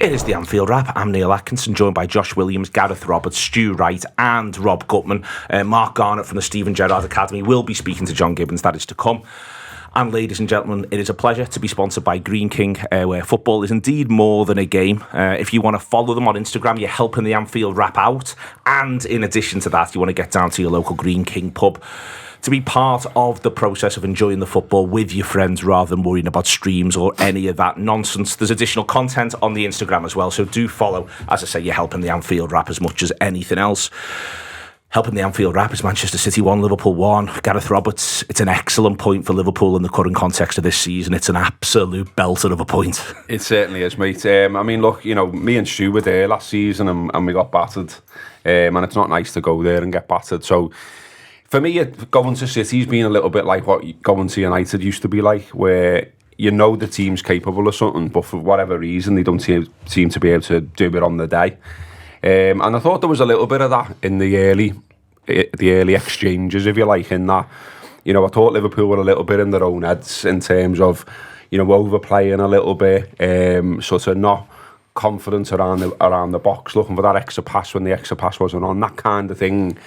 It is the Anfield Wrap. I'm Neil Atkinson, joined by Josh Williams, Gareth Roberts, Stu Wright and Rob Gutmann. Mark Garnett from the Steven Gerrard Academy will be speaking to John Gibbons. That is to come. And ladies and gentlemen, it is a pleasure to be sponsored by Green King, where football is indeed more than a game. If you want to follow them on Instagram, you're helping the Anfield Wrap out. And in addition to that, you want to get down to your local Green King pub to be part of the process of enjoying the football with your friends rather than worrying about streams or any of that nonsense. There's additional content on the Instagram as well, so do follow. As I say, you're helping the Anfield Wrap as much as anything else. Helping the Anfield Wrap is Manchester City 1, Liverpool 1. Gareth Roberts, it's an excellent point for Liverpool in the current context of this season. It's an absolute belter of a point. It certainly is, mate. I mean, look, you know, me and Stu were there last season and we got battered. And it's not nice to go there and get battered. So, for me, going to City's been a little bit like what going to United used to be like, where you know the team's capable of something, but for whatever reason, they don't seem to be able to do it on the day. And I thought there was a little bit of that in the early exchanges, if you like, in that, you know, I thought Liverpool were a little bit in their own heads in terms of, you know, overplaying a little bit, sort of not confident around the box, looking for that extra pass when the extra pass wasn't on, that kind of thing.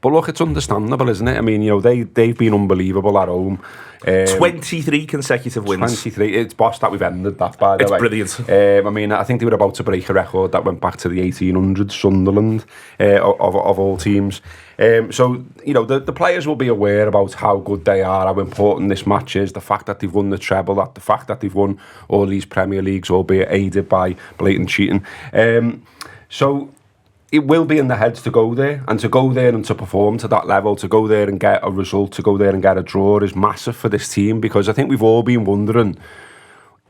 But look, it's understandable, isn't it? I mean, you know, they've been unbelievable at home. 23 consecutive wins. 23. It's boss that we've ended that, by the way. It's brilliant. I mean, I think they were about to break a record that went back to the 1800s, Sunderland, of all teams. So, you know, the players will be aware about how good they are, how important this match is, the fact that they've won the treble, the fact that they've won all these Premier Leagues, albeit aided by blatant cheating. So it will be in the heads to go there, and to go there and to perform to that level, to go there and get a result, to go there and get a draw is massive for this team, because I think we've all been wondering,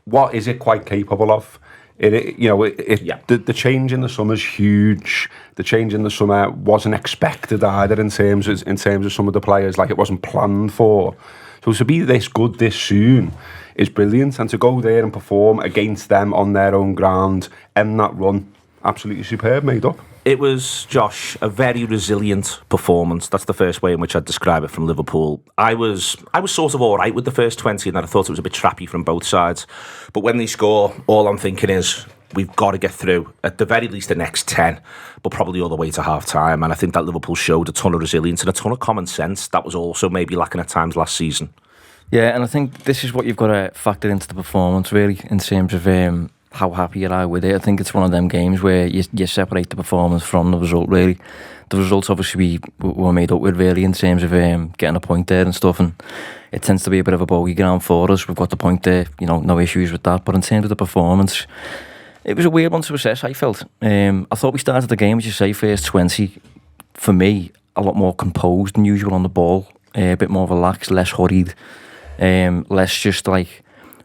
what is it quite capable of? The change in the summer is huge. The change in the summer wasn't expected either in terms of some of the players, like it wasn't planned for. So to be this good this soon is brilliant, and to go there and perform against them on their own ground, end that run, absolutely superb, made up. It was, Josh, a very resilient performance. That's the first way in which I'd describe it from Liverpool. I was sort of all right with the first 20, and then I thought it was a bit trappy from both sides. But when they score, all I'm thinking is, we've got to get through, at the very least, the next 10, but probably all the way to half-time. And I think that Liverpool showed a ton of resilience and a ton of common sense. That was also maybe lacking at times last season. Yeah, and I think this is what you've got to factor into the performance, really, in terms of how happy you are with it. I think it's one of them games where you separate the performance from the result, really. The results obviously were made up with, really, in terms of getting a point there and stuff, and it tends to be a bit of a bogey ground for us. We've got the point there, you know, no issues with that. But in terms of the performance, it was a weird one to assess, I felt. I thought we started the game, as you say, first 20, for me, a lot more composed than usual on the ball, a bit more relaxed, less hurried, less just like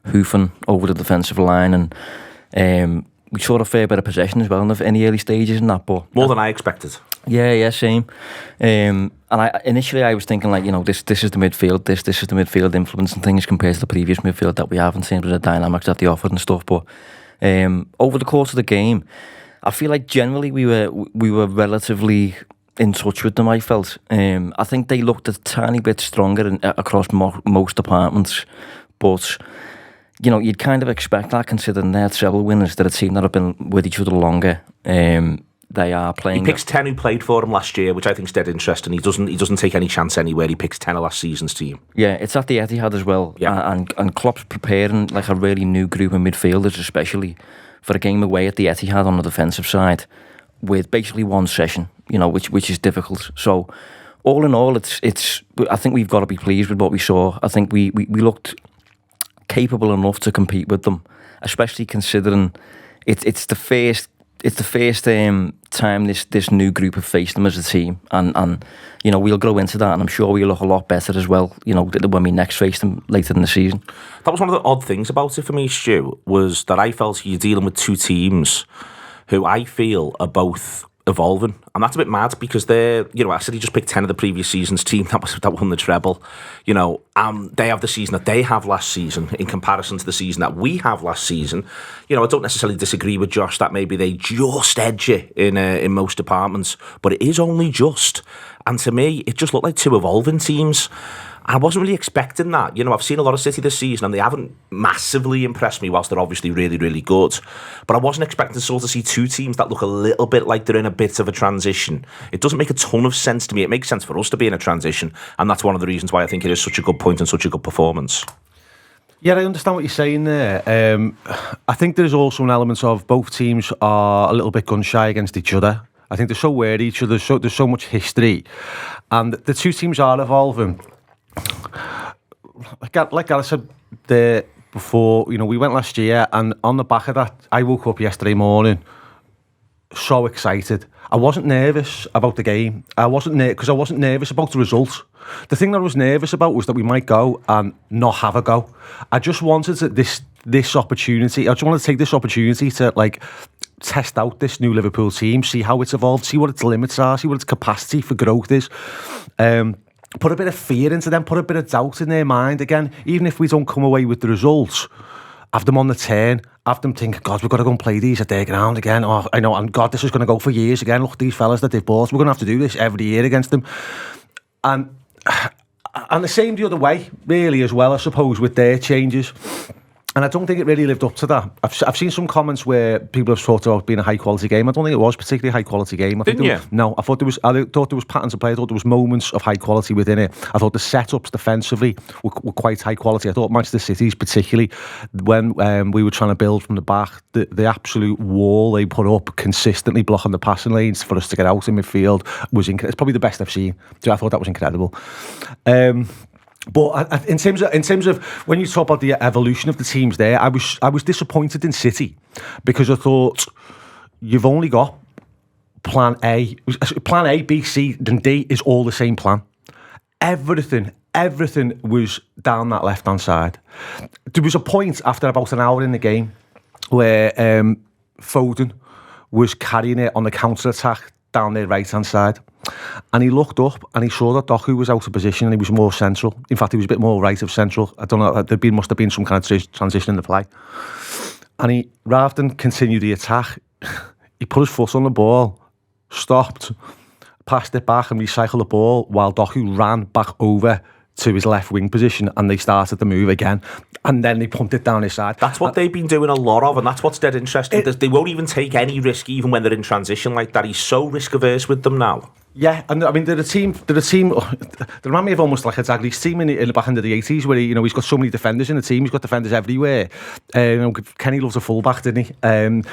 hoofing over the defensive line, and we saw a fair bit of possession as well in the early stages and that, but more than I expected. Yeah, same. And initially I was thinking, like, you know, this is the midfield, this is the midfield influence and things compared to the previous midfield that we have in terms of the dynamics that they offered and stuff. But over the course of the game, I feel like generally we were relatively in touch with them. I felt. I think they looked a tiny bit stronger across most departments, but you know, you'd kind of expect that, considering they're treble winners, that a team that have been with each other longer, they are playing. He picks 10 who played for him last year, which I think is dead interesting. He doesn't take any chance anywhere. He picks 10 of last season's team. Yeah, it's at the Etihad as well. Yeah. And Klopp's preparing like a really new group of midfielders, especially for a game away at the Etihad on the defensive side, with basically one session, you know, which is difficult. So all in all, it's. I think we've got to be pleased with what we saw. I think we looked capable enough to compete with them, especially considering it's the first time this new group have faced them as a team, and you know, we'll grow into that, and I'm sure we'll look a lot better as well, you know, when we next face them later in the season. That was one of the odd things about it for me, Stu, was that I felt you're dealing with two teams who I feel are both evolving, and that's a bit mad because they're, you know, I said he just picked 10 of the previous season's team that won the treble, you know, they have the season that they have last season in comparison to the season that we have last season. You know, I don't necessarily disagree with Josh that maybe they just edge it in most departments, but it is only just, and to me it just looked like two evolving teams. I wasn't really expecting that. You know, I've seen a lot of City this season and they haven't massively impressed me whilst they're obviously really, really good. But I wasn't expecting to sort of see two teams that look a little bit like they're in a bit of a transition. It doesn't make a ton of sense to me. It makes sense for us to be in a transition, and that's one of the reasons why I think it is such a good point and such a good performance. Yeah, I understand what you're saying there. I think there's also an element of both teams are a little bit gun-shy against each other. I think they're so aware of each other, there's so much history. And the two teams are evolving. Like I said there before, you know, we went last year, and on the back of that, I woke up yesterday morning so excited. I wasn't nervous about the game. I wasn't nervous about the result. The thing that I was nervous about was that we might go and not have a go. I just wanted this opportunity. I just wanted to take this opportunity to like test out this new Liverpool team, see how it's evolved, see what its limits are, see what its capacity for growth is. Put a bit of fear into them, put a bit of doubt in their mind again. Even if we don't come away with the results, have them on the turn, have them think, God, we've got to go and play these at their ground again. Oh, I know, and God, this is going to go for years again. Look at these fellas that they've bought. We're going to have to do this every year against them. And the same the other way, really, as well, I suppose, with their changes. And I don't think it really lived up to that. I've seen some comments where people have talked about being a high quality game. I don't think it was particularly a high quality game. Didn't you? No, I thought there was patterns of play. I thought there was moments of high quality within it. I thought the setups defensively were quite high quality. I thought Manchester City's, particularly when we were trying to build from the back, the absolute wall they put up consistently blocking the passing lanes for us to get out in midfield was incredible. It's probably the best I've seen. So I thought that was incredible. But in terms of when you talk about the evolution of the teams there, I was disappointed in City because I thought you've only got plan A, B, C and D is all the same plan. Everything was down that left-hand side. There was a point after about an hour in the game where Foden was carrying it on the counter-attack down their right-hand side. And he looked up and he saw that Doku was out of position and he was more central. In fact, he was a bit more right of central. I don't know, must have been some kind of transition in the play. And he, rather than continue the attack, he put his foot on the ball, stopped, passed it back and recycled the ball while Doku ran back over to his left wing position and they started the move again. And then they pumped it down his side. That's what they've been doing a lot of, and that's what's dead interesting. They won't even take any risk even when they're in transition like that. He's so risk averse with them now. Yeah, and I mean, they're a team. They remind me of almost like a Zagreb team in the back end of the 80s, where he's got so many defenders in the team. He's got defenders everywhere. Kenny loves a fullback, didn't he? And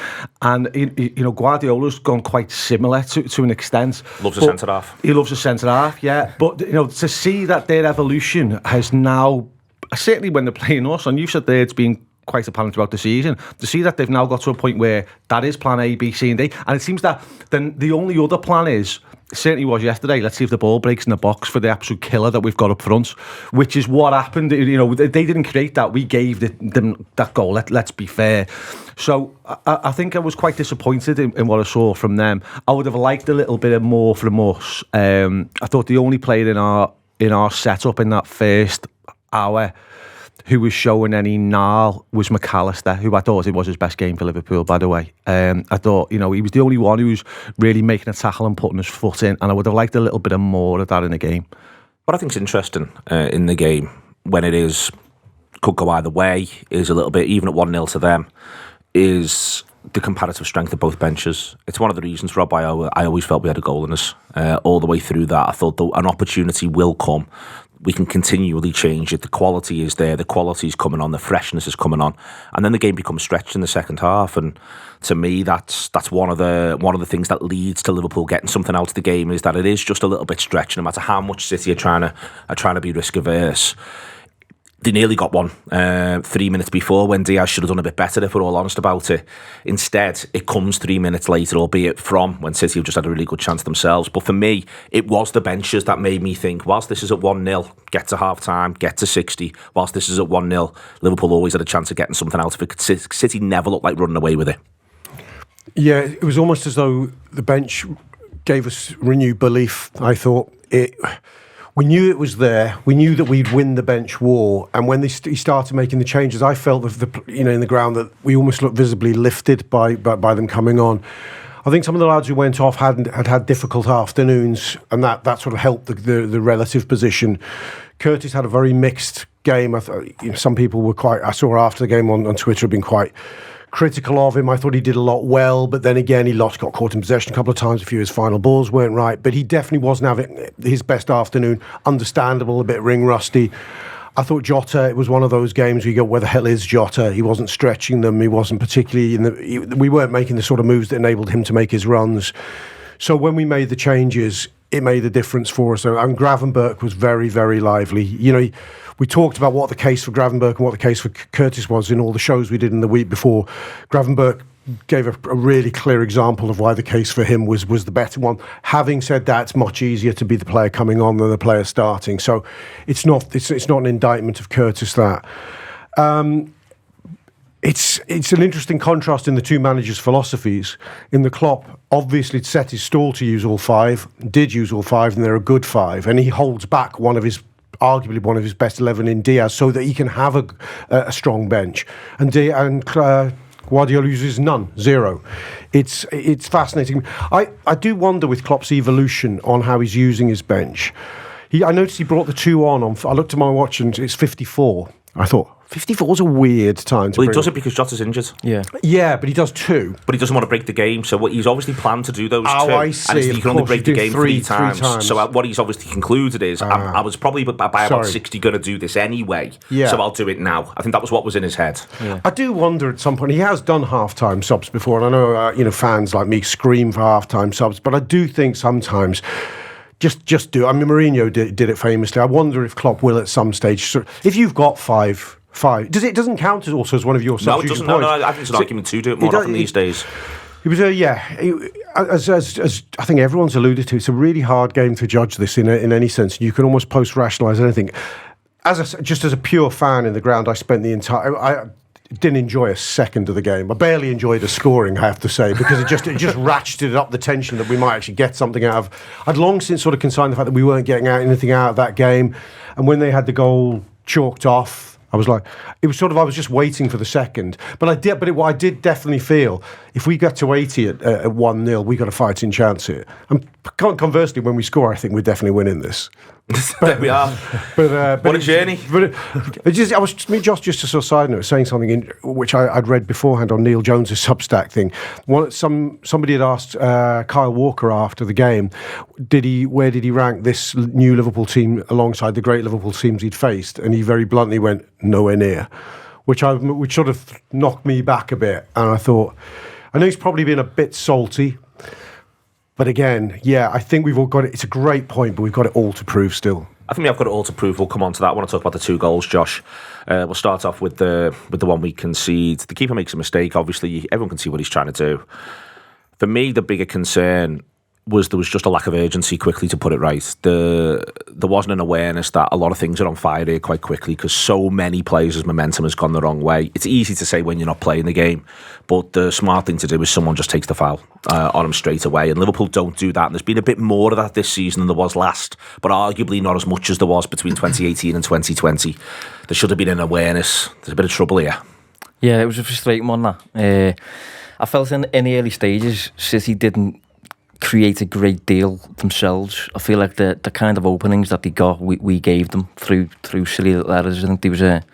Guardiola's gone quite similar to an extent. Loves a centre half. He loves a centre half, yeah. But to see that their evolution has now, certainly when they're playing us, and you've said there it's been quite apparent throughout the season, to see that they've now got to a point where that is plan A, B, C and D, and it seems that then the only other plan is, certainly was yesterday, let's see if the ball breaks in the box for the absolute killer that we've got up front, which is what happened. They didn't create that. We gave them that goal. Let's be fair. So I think I was quite disappointed in what I saw from them. I would have liked a little bit more from us. I thought the only player in our setup in that first hour who was showing any gnarl was McAllister, who I thought it was his best game for Liverpool, by the way. I thought, he was the only one who was really making a tackle and putting his foot in, and I would have liked a little bit more of that in the game. What I think is interesting in the game, when it could go either way, is a little bit, even at 1-0 to them, is the comparative strength of both benches. It's one of the reasons, Rob, I always felt we had a goal in us. All the way through that, I thought an opportunity will come. We can continually change it. The quality is there. The quality is coming on. The freshness is coming on, and then the game becomes stretched in the second half. And to me, that's one of the things that leads to Liverpool getting something out of the game, is that it is just a little bit stretched. No matter how much City are trying to be risk averse. They nearly got one 3 minutes before, when Diaz should have done a bit better, if we're all honest about it. Instead, it comes 3 minutes later, albeit from when City have just had a really good chance themselves. But for me, it was the benches that made me think, whilst this is at 1-0, get to half-time, get to 60. Whilst this is at 1-0, Liverpool always had a chance of getting something out of it. City never looked like running away with it. Yeah, it was almost as though the bench gave us renewed belief. I thought we knew it was there. We knew that we'd win the bench war. And when he started making the changes, I felt in the ground that we almost looked visibly lifted by them coming on. I think some of the lads who went off had difficult afternoons, and that sort of helped the relative position. Curtis had a very mixed game. I thought, some people were I saw after the game on Twitter have been quite critical of him. I thought he did a lot well, but then again, got caught in possession a couple of times. A few of his final balls weren't right, but he definitely wasn't having his best afternoon. Understandable, a bit ring rusty. I thought Jota, it was one of those games where you go, where the hell is Jota? He wasn't stretching them. He wasn't particularly we weren't making the sort of moves that enabled him to make his runs. So when we made the changes, it made a difference for us. And Gravenberch was very, very lively. We talked about what the case for Gravenberch and what the case for Curtis was in all the shows we did in the week before. Gravenberch gave a really clear example of why the case for him was the better one. Having said that, it's much easier to be the player coming on than the player starting. So it's not an indictment of Curtis, that. It's an interesting contrast in the two managers' philosophies. In the Klopp, obviously set his stall to use all five, did use all five, and they're a good five. And he holds back arguably one of his best 11 in Diaz, so that he can have a strong bench. And Guardiola uses none, zero. It's fascinating. I do wonder with Klopp's evolution on how he's using his bench. I noticed he brought the two on. I looked at my watch and it's 54. I thought 54 is a weird time to. Well, he does it because Jota's injured. Yeah, but he does two. But he doesn't want to break the game, so he's obviously planned to do those two. I see. And he can only break the game three times. So what he's obviously concluded is, I was probably by about 60 going to do this anyway, so I'll do it now. I think that was what was in his head. Yeah. I do wonder at some point, he has done half-time subs before, and I know fans like me scream for half-time subs, but I do think sometimes. Just do. I mean, Mourinho did it famously. I wonder if Klopp will at some stage. If you've got five. It doesn't count also as one of your substitution points. No, I think it's an argument to do it more often these days. It was as I think everyone's alluded to, it's a really hard game to judge this in any sense. You can almost post-rationalise anything. Just as a pure fan in the ground, I spent the entire. I didn't enjoy a second of the game. I barely enjoyed the scoring, I have to say, because it just ratcheted up the tension that we might actually get something out of. I'd long since sort of consigned the fact that we weren't getting anything out of that game, and when they had the goal chalked off, I was like, I was just waiting for the second. But what I did definitely feel, if we get to 80 at 1-0, we got a fighting chance here. And conversely, when we score, I think we're definitely winning this. There we are. But what a journey. But Josh, just a sort of side note, saying something which I'd read beforehand on Neil Jones's Substack thing. Somebody had asked Kyle Walker after the game, where did he rank this new Liverpool team alongside the great Liverpool teams he'd faced? And he very bluntly went, nowhere near, which sort of knocked me back a bit. And I thought, I know he's probably been a bit salty. But again, I think we've all got it. It's a great point, but we've got it all to prove still. I think we have got it all to prove. We'll come on to that. I want to talk about the two goals, Josh. We'll start off with the one we concede. The keeper makes a mistake. Obviously, everyone can see what he's trying to do. For me, the bigger concern was there was just a lack of urgency quickly to put it right. There wasn't an awareness that a lot of things are on fire here quite quickly because so many players' momentum has gone the wrong way. It's easy to say when you're not playing the game, but the smart thing to do is someone just takes the foul on them straight away, and Liverpool don't do that. And there's been a bit more of that this season than there was last, but arguably not as much as there was between 2018 and 2020. There should have been an awareness. There's a bit of trouble here. Yeah, it was a frustrating one, that. I felt in the early stages, City didn't create a great deal themselves. I feel like the kind of openings that they got, we gave them through silly little errors. I think there was a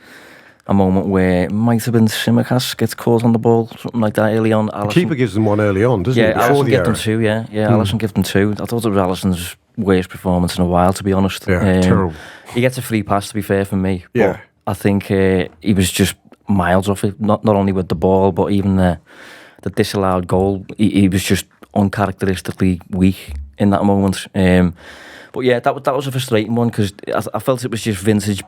moment where it might have been Tsimikas gets caught on the ball, something like that early on. The keeper gives them one early on, doesn't he? Yeah, Alisson gave them two, Alisson gave them two. I thought it was Alisson's worst performance in a while, to be honest. Yeah, terrible. He gets a free pass, to be fair, from me. Yeah. But I think he was just miles off it, not only with the ball, but even the disallowed goal. He was just uncharacteristically weak in that moment. But yeah, that was a frustrating one because I felt it was just vintage,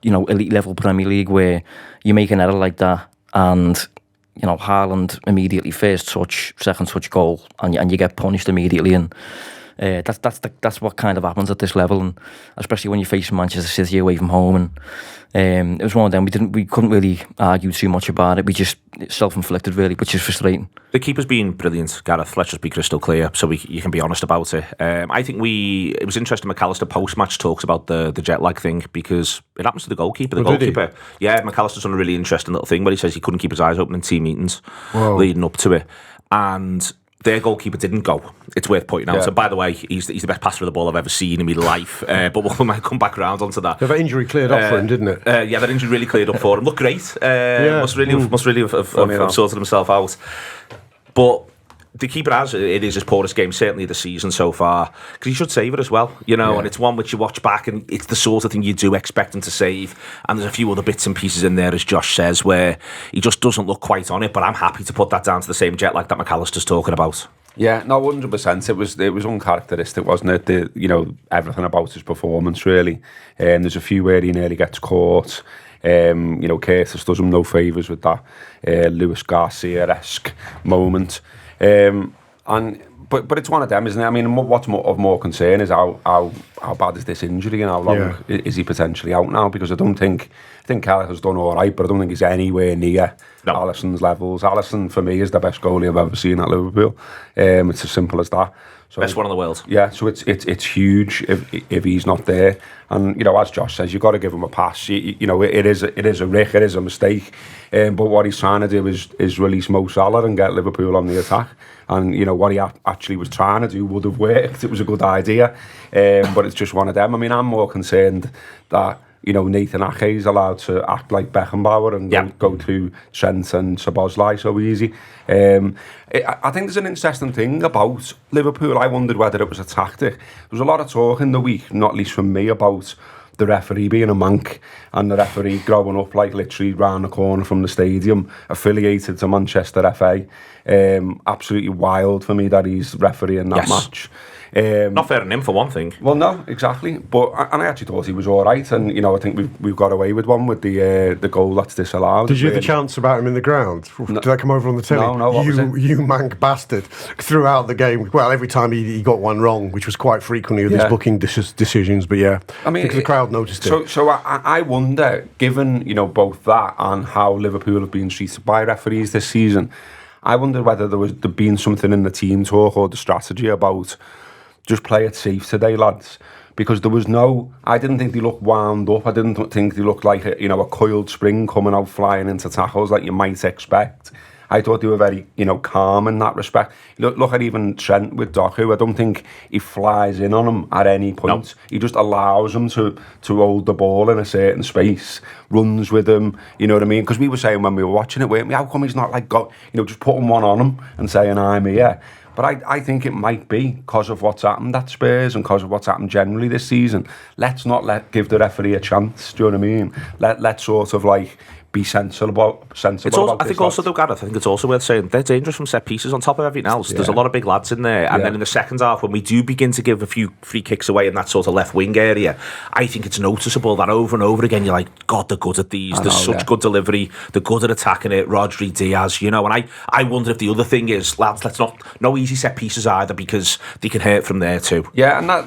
elite level Premier League where you make an error like that and Haaland immediately first touch, second touch goal, and you get punished immediately. And that's what kind of happens at this level, and especially when you're facing Manchester City away from home. And it was one of them. We couldn't really argue too much about it. We just self-inflicted, really, which is frustrating. The keeper's been brilliant, Gareth. Let's just be crystal clear, so you can be honest about it. I think it was interesting. McAllister post-match talks about the jet lag thing because it happens to the goalkeeper. McAllister's done a really interesting little thing where he says he couldn't keep his eyes open in team meetings leading up to it, and their goalkeeper didn't go. It's worth pointing out. Yeah. So, by the way, he's the best passer of the ball I've ever seen in my life. But we might come back around onto that. That injury cleared up for him, didn't it? Yeah, that injury really cleared up for him. Looked great. Must really have sorted himself out. But the keeper it is his poorest game, certainly this season so far, because he should save it as well, and it's one which you watch back and it's the sort of thing you do expect him to save, and there's a few other bits and pieces in there, as Josh says, where he just doesn't look quite on it, but I'm happy to put that down to the same jet lag that McAllister's talking about. Yeah, no, 100%. It was uncharacteristic, wasn't it? Everything about his performance, really. There's a few where he nearly gets caught. Curtis does him no favours with that Luis Garcia-esque moment. But it's one of them, isn't it? I mean, what's of more concern is how bad is this injury and how long is he potentially out now? Because I think Kelly has done all right, but I don't think he's anywhere near Alisson's levels. Alisson, for me, is the best goalie I've ever seen at Liverpool. It's as simple as that. So, best one in the world. Yeah, so it's huge if he's not there. And as Josh says, you've got to give him a pass. It is a rick, it is a mistake. But what he's trying to do is release Mo Salah and get Liverpool on the attack. And what he actually was trying to do would have worked. It was a good idea, but it's just one of them. I mean, I'm more concerned that Nathan Ake is allowed to act like Beckenbauer and go to Trent and Szoboszlai so easy. I think there's an interesting thing about Liverpool. I wondered whether it was a tactic. There was a lot of talk in the week, not least from me, about the referee being a mank and the referee growing up like literally round the corner from the stadium, affiliated to Manchester FA. Absolutely wild for me that he's refereeing that match. Not fair on him for one thing. Well, no, exactly. But I actually thought he was all right, and I think we've got away with one with the goal that's disallowed. Did you have the chance about him in the ground? Did that come over on the telly? No. What was it? You mank bastard! Throughout the game, well, every time he got one wrong, which was quite frequently with his booking decisions. But I mean, the crowd noticed it. So I wonder, given both that and how Liverpool have been treated by referees this season, I wonder whether there'd been something in the team talk or the strategy about just play it safe today, lads. Because there was I didn't think they looked wound up. I didn't think they looked like a coiled spring coming out flying into tackles like you might expect. I thought they were very, calm in that respect. Look at even Trent with Doku. I don't think he flies in on him at any point. No. He just allows him to hold the ball in a certain space, runs with him, you know what I mean? Because we were saying when we were watching it, weren't we, how come he's not just putting one on him and saying, I'm here. But I think it might be because of what's happened at Spurs and because of what's happened generally this season. Let's not give the referee a chance, do you know what I mean? Let's sort of be sensible about I think also, though, Gareth, I think it's also worth saying they're dangerous from set pieces on top of everything else. There's a lot of big lads in there. And then in the second half, when we do begin to give a few free kicks away in that sort of left wing area, I think it's noticeable that over and over again, you're like, God, they're good at these. There's such good delivery. They're good at attacking it. Rodri, Diaz, and I wonder if the other thing is, lads, no easy set pieces either, because they can hurt from there too. Yeah, and I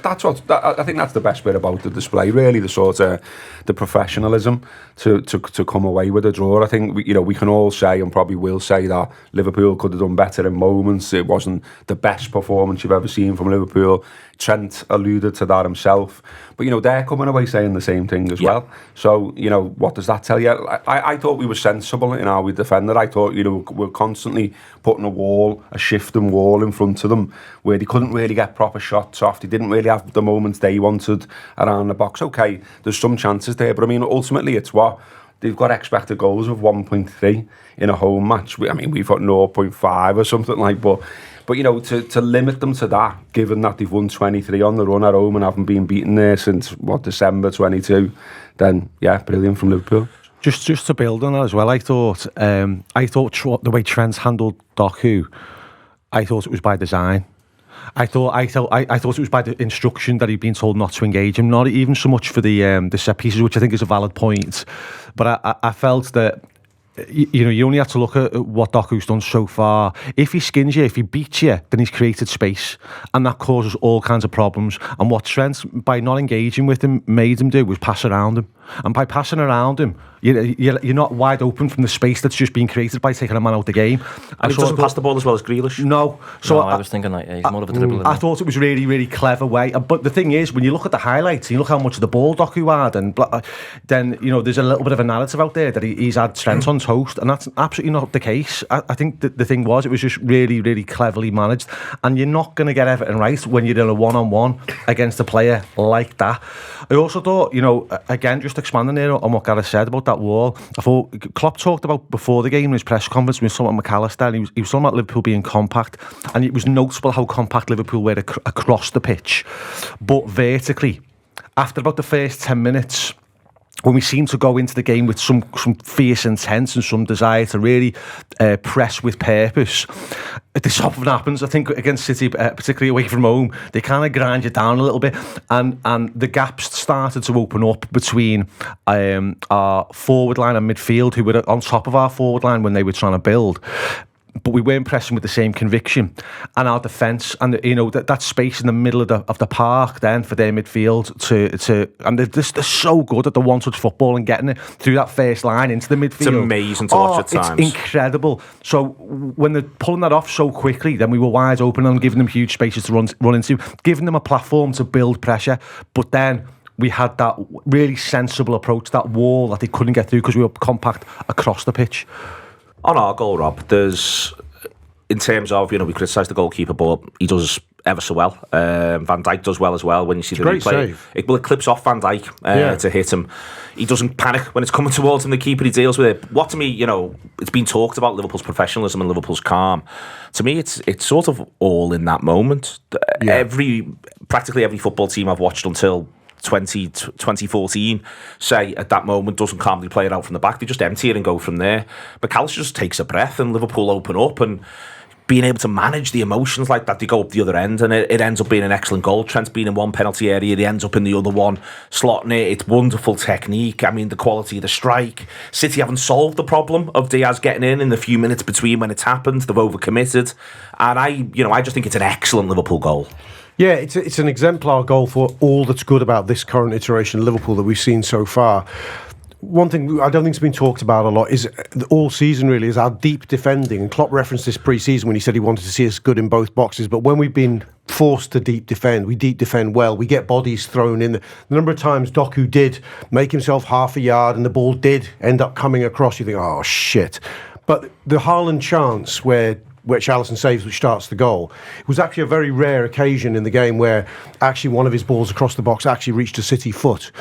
think that's the best bit about the display, really, the sort of the professionalism to come away with a draw. I think we can all say, and probably will say, that Liverpool could have done better in moments. It wasn't the best performance you've ever seen from Liverpool. Trent alluded to that himself, but they're coming away saying the same thing as well. So what does that tell you? I thought we were sensible in how we defended. I thought we're constantly putting a shifting wall in front of them where they couldn't really get proper shots off. They didn't really have the moments they wanted around the box. Okay, there's some chances there, but I mean ultimately it's what they've got expected goals of 1.3 in a home match. We've got 0.5 or something like. But to limit them to that, given that they've won 23 on the run at home and haven't been beaten there since December 22, then brilliant from Liverpool. Just to build on that as well, I thought the way Trent handled Doku, I thought it was by design. I thought it was by the instruction that he'd been told not to engage him, not even so much for the set pieces, which I think is a valid point. But I felt that you only have to look at what Doku's done so far. If he skins you, if he beats you, then he's created space, and that causes all kinds of problems. And what Trent, by not engaging with him, made him do was pass around him. And by passing around him, You're not wide open from the space that's just been created by taking a man out the game. And he doesn't pass the ball as well as Grealish. No. So I was thinking like he's more of a dribbler. I thought it was really, really clever way. But the thing is, when you look at the highlights, you look how much of the ball Doku had, and then there's a little bit of a narrative out there that he's had strength on toast, and that's absolutely not the case. I think the thing was, it was just really, really cleverly managed, and you're not going to get everything right when you're in a one-on-one against a player like that. I also thought, again, just expanding there on what Gareth said about that wall, I thought Klopp talked about before the game in his press conference with someone McAllister, and he was talking about Liverpool being compact, and it was noticeable how compact Liverpool were across the pitch, but vertically. After about the first 10 minutes, when we seemed to go into the game with some fierce intent and some desire to really press with purpose, this often happens, I think, against City, particularly away from home. They kind of grind you down a little bit, and the gaps started to open up between our forward line and midfield, who were on top of our forward line when they were trying to build. But we weren't pressing with the same conviction, and our defence, and that space in the middle of the park then for their midfield and they're so good at the one-touch football and getting it through that first line into the midfield. It's amazing to watch at times. It's incredible. So when they're pulling that off so quickly, then we were wide open and giving them huge spaces to run into, giving them a platform to build pressure. But then we had that really sensible approach, that wall that they couldn't get through because we were compact across the pitch. On our goal, Rob, there's, in terms of, we criticise the goalkeeper, but he does ever so well. Van Dijk does well as well when you see the replay. It clips off Van Dijk to hit him. He doesn't panic when it's coming towards him, the keeper, he deals with it. What to me, it's been talked about Liverpool's professionalism and Liverpool's calm. To me, it's sort of all in that moment. Yeah. Practically every football team I've watched until 2014, say at that moment doesn't calmly play it out from the back. They just empty it and go from there. McAllister just takes a breath and Liverpool open up, and being able to manage the emotions like that, they go up the other end, and it ends up being an excellent goal. Trent's been in one penalty area, he ends up in the other one, slotting it. It's wonderful technique. I mean, the quality of the strike. City haven't solved the problem of Diaz getting in the few minutes between when it's happened. They've overcommitted, and I just think it's an excellent Liverpool goal. Yeah, it's an exemplar goal for all that's good about this current iteration of Liverpool that we've seen so far. One thing I don't think has been talked about a lot is all season really is our deep defending. And Klopp referenced this pre-season when he said he wanted to see us good in both boxes. But when we've been forced to deep defend, we deep defend well. We get bodies thrown in. The number of times Doku did make himself half a yard and the ball did end up coming across, you think, oh shit. But the Haaland chance which Alisson saves, which starts the goal. It was actually a very rare occasion in the game where actually one of his balls across the box actually reached a City foot.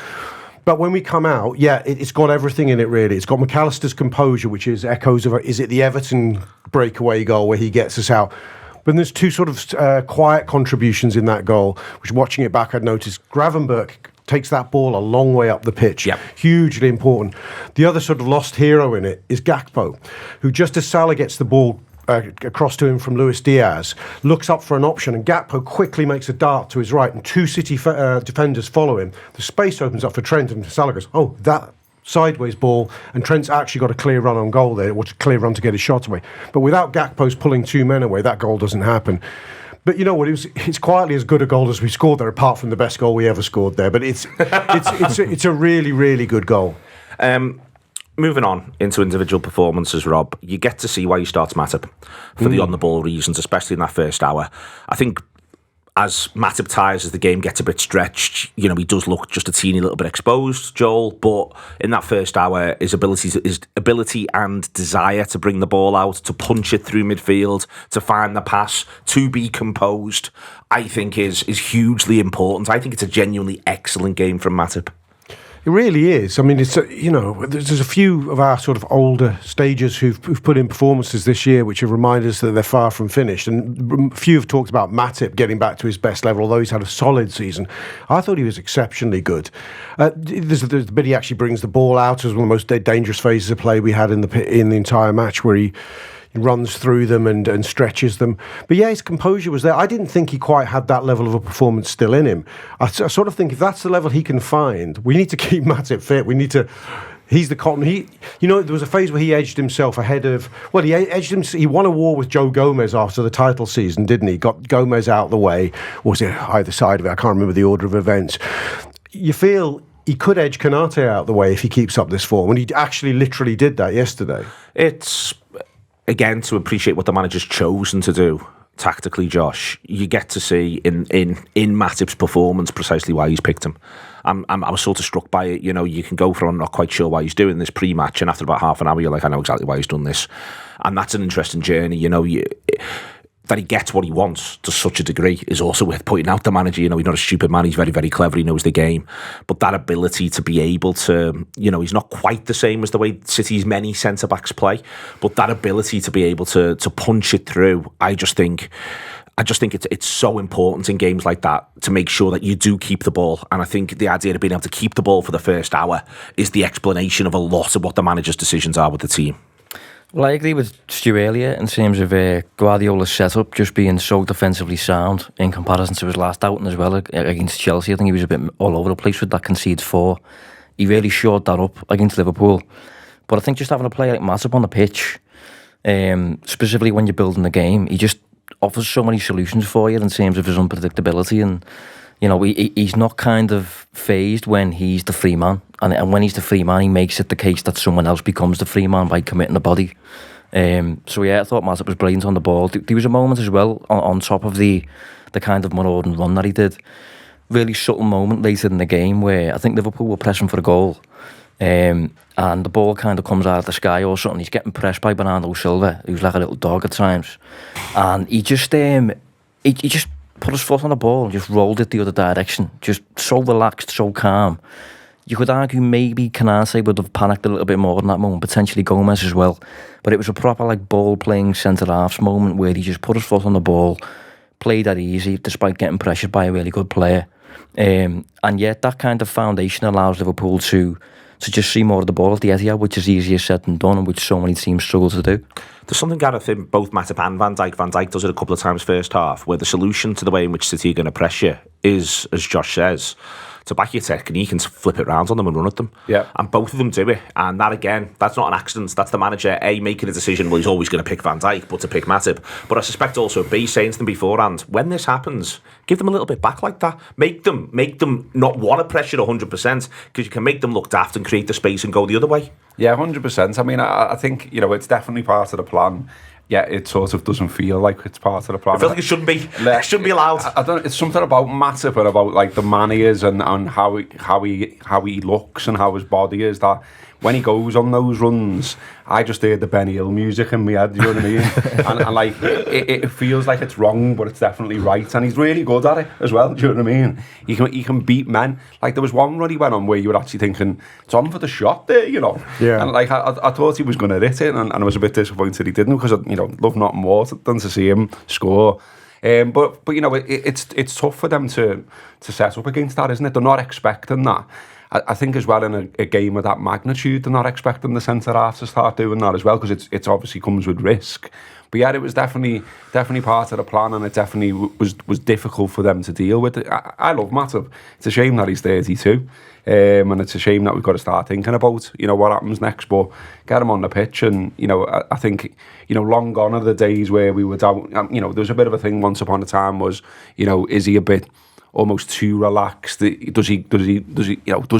But when we come out, it's got everything in it, really. It's got McAllister's composure, which is echoes of, is it the Everton breakaway goal where he gets us out? But there's two sort of quiet contributions in that goal, which watching it back, I'd noticed Gravenberch takes that ball a long way up the pitch. Yep. Hugely important. The other sort of lost hero in it is Gakpo, who just as Salah gets the ball across to him from Luis Diaz, looks up for an option, and Gakpo quickly makes a dart to his right, and two City defenders follow him. The space opens up for Trent, and Salah goes, oh, that sideways ball, and Trent's actually got a clear run on goal there, or a clear run to get his shot away. But without Gakpo's pulling two men away, that goal doesn't happen. But you know what? It's quietly as good a goal as we scored there, apart from the best goal we ever scored there. But it's a really, really good goal. Moving on into individual performances, Rob, you get to see why he starts Matip for the on-the-ball reasons, especially in that first hour. I think as Matip tires, as the game gets a bit stretched, he does look just a teeny little bit exposed, Joel, but in that first hour, his ability and desire to bring the ball out, to punch it through midfield, to find the pass, to be composed, I think is hugely important. I think it's a genuinely excellent game from Matip. It really is. I mean, there's a few of our sort of older stagers who've put in performances this year which have reminded us that they're far from finished. And a few have talked about Matip getting back to his best level, although he's had a solid season. I thought he was exceptionally good. There's the bit he actually brings the ball out as one of the most dangerous phases of play we had in the entire match, where he runs through them and stretches them. But yeah, his composure was there. I didn't think he quite had that level of a performance still in him. I sort of think if that's the level he can find, we need to keep Matip fit. We need to... He's the cotton. There was a phase where he edged himself ahead of... Well, he won a war with Joe Gomez after the title season, didn't he? Got Gomez out of the way. Or was it either side of it? I can't remember the order of events. You feel he could edge Konate out of the way if he keeps up this form, and he actually literally did that yesterday. It's, again, to appreciate what the manager's chosen to do tactically, Josh. You get to see in Matip's performance precisely why he's picked him. I was sort of struck by it. You know, you can go from I'm not quite sure why he's doing this pre-match, and after about half an hour you're like, I know exactly why he's done this. And that's an interesting journey. You know, that he gets what he wants to such a degree is also worth pointing out. The manager, you know, he's not a stupid man, he's very, very clever, he knows the game, but that ability to be able to, you know, he's not quite the same as the way City's many centre-backs play, but that ability to be able to punch it through, I just think it's so important in games like that to make sure that you do keep the ball. And I think the idea of being able to keep the ball for the first hour is the explanation of a lot of what the manager's decisions are with the team. Well, I agree with Stu earlier in terms of Guardiola's setup just being so defensively sound in comparison to his last outing as well against Chelsea. I think he was a bit all over the place with that concede 4. He really shored that up against Liverpool. But I think just having a player like Matip on the pitch, specifically when you're building the game, he just offers so many solutions for you in terms of his unpredictability. And, you know, he's not kind of phased when he's the free man. And when he's the free man, he makes it the case that someone else becomes the free man by committing the body. So yeah, I thought Matip was brilliant on the ball. There was a moment as well on top of the kind of marauding run that he did. Really subtle moment later in the game where I think Liverpool were pressing for a goal. And the ball kind of comes out of the sky or something. He's getting pressed by Bernardo Silva, who's like a little dog at times. And he just put his foot on the ball and just rolled it the other direction. Just so relaxed, so calm. You could argue maybe Konate would have panicked a little bit more in that moment, potentially Gomez as well. But it was a proper like ball-playing centre-halves moment where he just put his foot on the ball, played that easy despite getting pressured by a really good player. And yet that kind of foundation allows Liverpool to just see more of the ball at the Etihad, which is easier said than done and which so many teams struggle to do. There's something, Gareth, in both Matip and Van Dijk. Van Dijk does it a couple of times first half, where the solution to the way in which City are going to press you is, as Josh says, to back your technique and flip it round on them and run at them. Yeah. And both of them do it. And that, again, that's not an accident. That's the manager, A, making a decision, well, he's always going to pick Van Dijk, but to pick Matip. But I suspect also B, saying to them beforehand, when this happens, give them a little bit back like that. Make them not want to pressure 100%, because you can make them look daft and create the space and go the other way. Yeah, 100%. I mean, I think, you know, it's definitely part of the plan. Yeah, it sort of doesn't feel like it's part of the plan. I feel like it shouldn't be. It shouldn't be allowed. I don't. It's something about Matip and about like the man he is and how he looks and how his body is, that when he goes on those runs, I just hear the Benny Hill music in my head. You know what I mean? and like it feels like it's wrong, but it's definitely right. And he's really good at it as well. Do you know what I mean? He can beat men. Like there was one run he went on where you were actually thinking it's on for the shot there. You know? Yeah. And like I thought he was going to hit it, and I was a bit disappointed he didn't, because you know, love nothing more than to see him score. But you know, it's tough for them to set up against that, isn't it? They're not expecting that. I think as well in a game of that magnitude, they're not expecting the centre half to start doing that as well, because it's obviously comes with risk. But yeah, it was definitely part of the plan, and it definitely was difficult for them to deal with. I love Matip. It's a shame that he's 32, and it's a shame that we've got to start thinking about, you know, what happens next. But get him on the pitch, and you know, I think, you know, long gone are the days where we were down. You know, there was a bit of a thing once upon a time was, you know, is he a bit almost too relaxed? Does he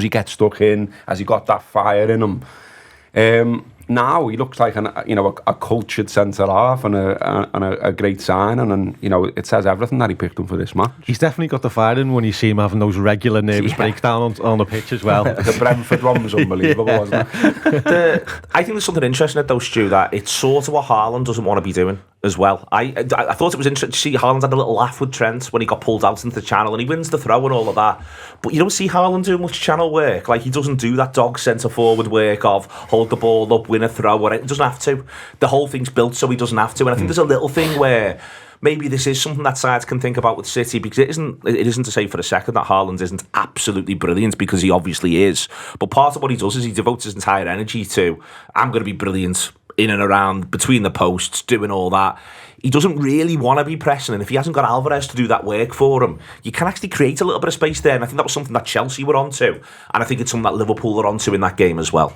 get stuck in? Has he got that fire in him? Now he looks like a cultured centre half and a great signing, and you know, it says everything that he picked him for this match. He's definitely got the fire in when you see him having those regular nervous breakdowns on the pitch as well. The Brentford one was unbelievable, wasn't it? I think there's something interesting at those, Stu, that it's sort of what Haaland doesn't want to be doing as well. I thought it was interesting to see Haaland had a little laugh with Trent when he got pulled out into the channel, and he wins the throw and all of that. But you don't see Haaland do much channel work. Like, he doesn't do that dog centre forward work of hold the ball up, win a throw, or it doesn't have to. The whole thing's built so he doesn't have to. And I think there's a little thing where maybe this is something that sides can think about with City, because it isn't to say for a second that Haaland isn't absolutely brilliant, because he obviously is. But part of what he does is he devotes his entire energy to, I'm going to be brilliant in and around, between the posts, doing all that. He doesn't really want to be pressing, and if he hasn't got Alvarez to do that work for him, you can actually create a little bit of space there, and I think that was something that Chelsea were onto, and I think it's something that Liverpool are onto in that game as well.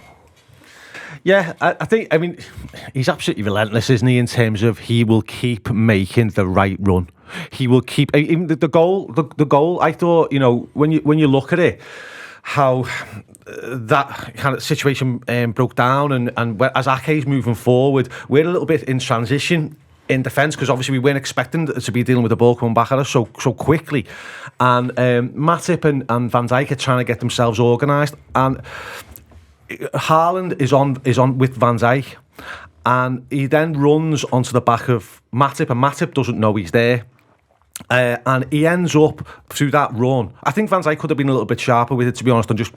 Yeah, I mean, he's absolutely relentless, isn't he, in terms of he will keep making the right run. He will keep, even the goal, I thought, you know, when you look at it, that kind of situation broke down, and as Ake's moving forward, we're a little bit in transition in defence, because obviously we weren't expecting to be dealing with the ball coming back at us so quickly, and Matip and Van Dijk are trying to get themselves organised, and Haaland is on with Van Dijk, and he then runs onto the back of Matip, and Matip doesn't know he's there. And he ends up through that run. I think Van Dijk could have been a little bit sharper with it, to be honest, and just